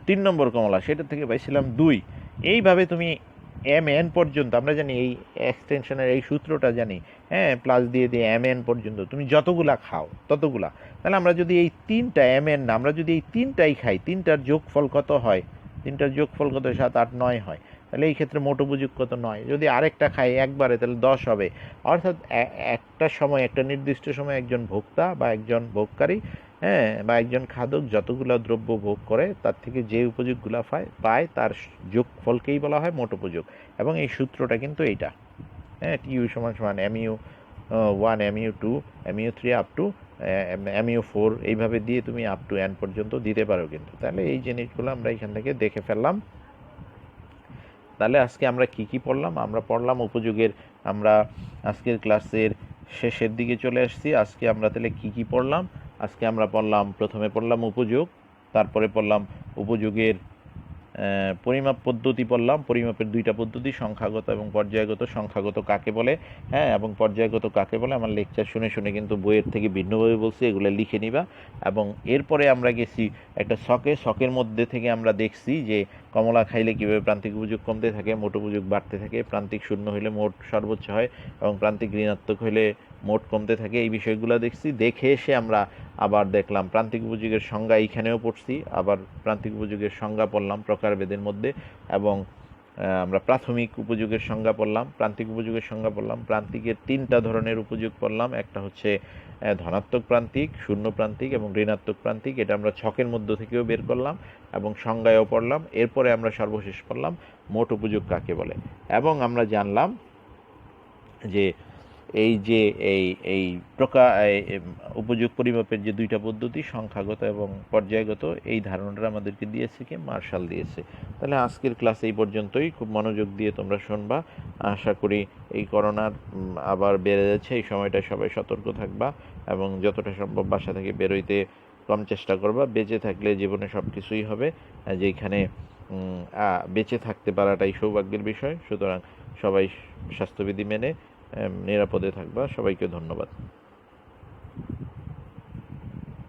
3 নম্বর কমলা, সেটা থেকে পাইছিলাম 2। এইভাবে তুমি MN পর্যন্ত, আমরা জানি এই এক্সটেনশনের এই সূত্রটা জানি, হ্যাঁ, প্লাস দিয়ে MN পর্যন্ত তুমি যতগুলা খাও ততগুলা। তাহলে আমরা যদি এই 3টা MN না, আমরা যদি এই 3টাই খাই, 3টার যোগফল কত হয়, 3টার যোগফল কত, 7, 8, 9 হয়। তাহলে এই ক্ষেত্রে মোট উপযোগ কত, 9। যদি আরেকটা খাই একবারে তাহলে 10 হবে। অর্থাৎ একটা সময়, একটা নির্দিষ্ট সময় একজন ভোক্তা বা একজন ভোগকারী, হ্যাঁ, বা একজন খাদক যতগুলো দ্রব্য ভোগ করে তার থেকে যে উপযোগগুলো পায় তার যোগফলকেই বলা হয় মোট উপযোগ। এবং এই সূত্রটা কিন্তু এইটা, হ্যাঁ, টিইউ সমান সমান MU1, MU2, MU3 up to MU4, এইভাবে দিয়ে তুমি আপ টু n পর্যন্ত দিতে পারো কিন্তু। তাহলে এই জিনিসগুলো আমরা এখান থেকে দেখে ফেললাম। তাহলে আজকে আমরা কি কি পড়লাম? আমরা পড়লাম উপযোগের, আমরা আজকের ক্লাসের শেষের দিকে চলে আসছি। আজকে আমরা তাহলে কি কি পড়লাম? আজকে আমরা পড়লাম, প্রথমে পড়লাম উপযোগ, তারপরে পড়লাম উপযোগের পরিমাপ পদ্ধতি পড়লাম, পরিমাপের 2টা পদ্ধতি, সংখ্যাগত এবং পর্যায়গত। সংখ্যাগত কাকে বলে, হ্যাঁ, এবং পর্যায়গত কাকে বলে আমার লেকচার শুনে শুনে কিন্তু বইয়ের থেকে ভিন্নভাবে বলছি, এগুলো লিখে নিবা। এবং এরপরে আমরা গেছি একটা শখের মধ্যে থেকে আমরা দেখছি যে কমলা খাইলে কীভাবে প্রান্তিক উপযোগ কমতে থাকে, মোট উপযোগ বাড়তে থাকে, প্রান্তিক শূন্য হলে মোট সর্বোচ্চ হয় এবং প্রান্তিক ঋণাত্মক হলে মোট কমতে থাকে, এই বিষয়গুলো দেখছি। দেখে এসে আমরা আবার দেখলাম প্রান্তিক উপযোগের সংজ্ঞা, এইখানেও পড়ছি, আবার প্রান্তিক উপযোগের সংজ্ঞা পড়লাম প্রকারভেদের মধ্যে, এবং আমরা প্রাথমিক উপযোগের সংজ্ঞা পড়লাম, প্রান্তিক উপযোগের সংজ্ঞা পড়লাম, প্রান্তিকের 3টা ধরনের উপযোগ পড়লাম, একটা হচ্ছে ধনাত্মক প্রান্তিক, শূন্য প্রান্তিক এবং ঋণাত্মক প্রান্তিক, এটা আমরা ছকের মধ্য থেকেও বের করলাম এবং সংজ্ঞায়ও পড়লাম। এরপরে আমরা সর্বশেষ পড়লাম মোট উপযোগ কাকে বলে, এবং আমরা জানলাম যে এই যে এই উপযোগ পরিমাপের যে 2টা পদ্ধতি, সংখ্যাগত এবং পর্যায়গত, এই ধারণাটা আমাদেরকে দিয়েছে কি, মার্শাল দিয়েছে। তাহলে আজকের ক্লাস এই পর্যন্তই, খুব মনোযোগ দিয়ে তোমরা শুনবা। আশা করি এই করোনার আবার বেড়ে যাচ্ছে, এই সময়টা সবাই সতর্ক থাকবা এবং যতটা সম্ভব বাসা থেকে বেরোইতে কম চেষ্টা করবা। বেঁচে থাকলে জীবনে সব কিছুই হবে, যেখানে বেঁচে থাকতে পারাটাই সৌভাগ্যের বিষয়। সুতরাং সবাই স্বাস্থ্যবিধি মেনে নিরাপদে থাকবা। সবাইকে ধন্যবাদ।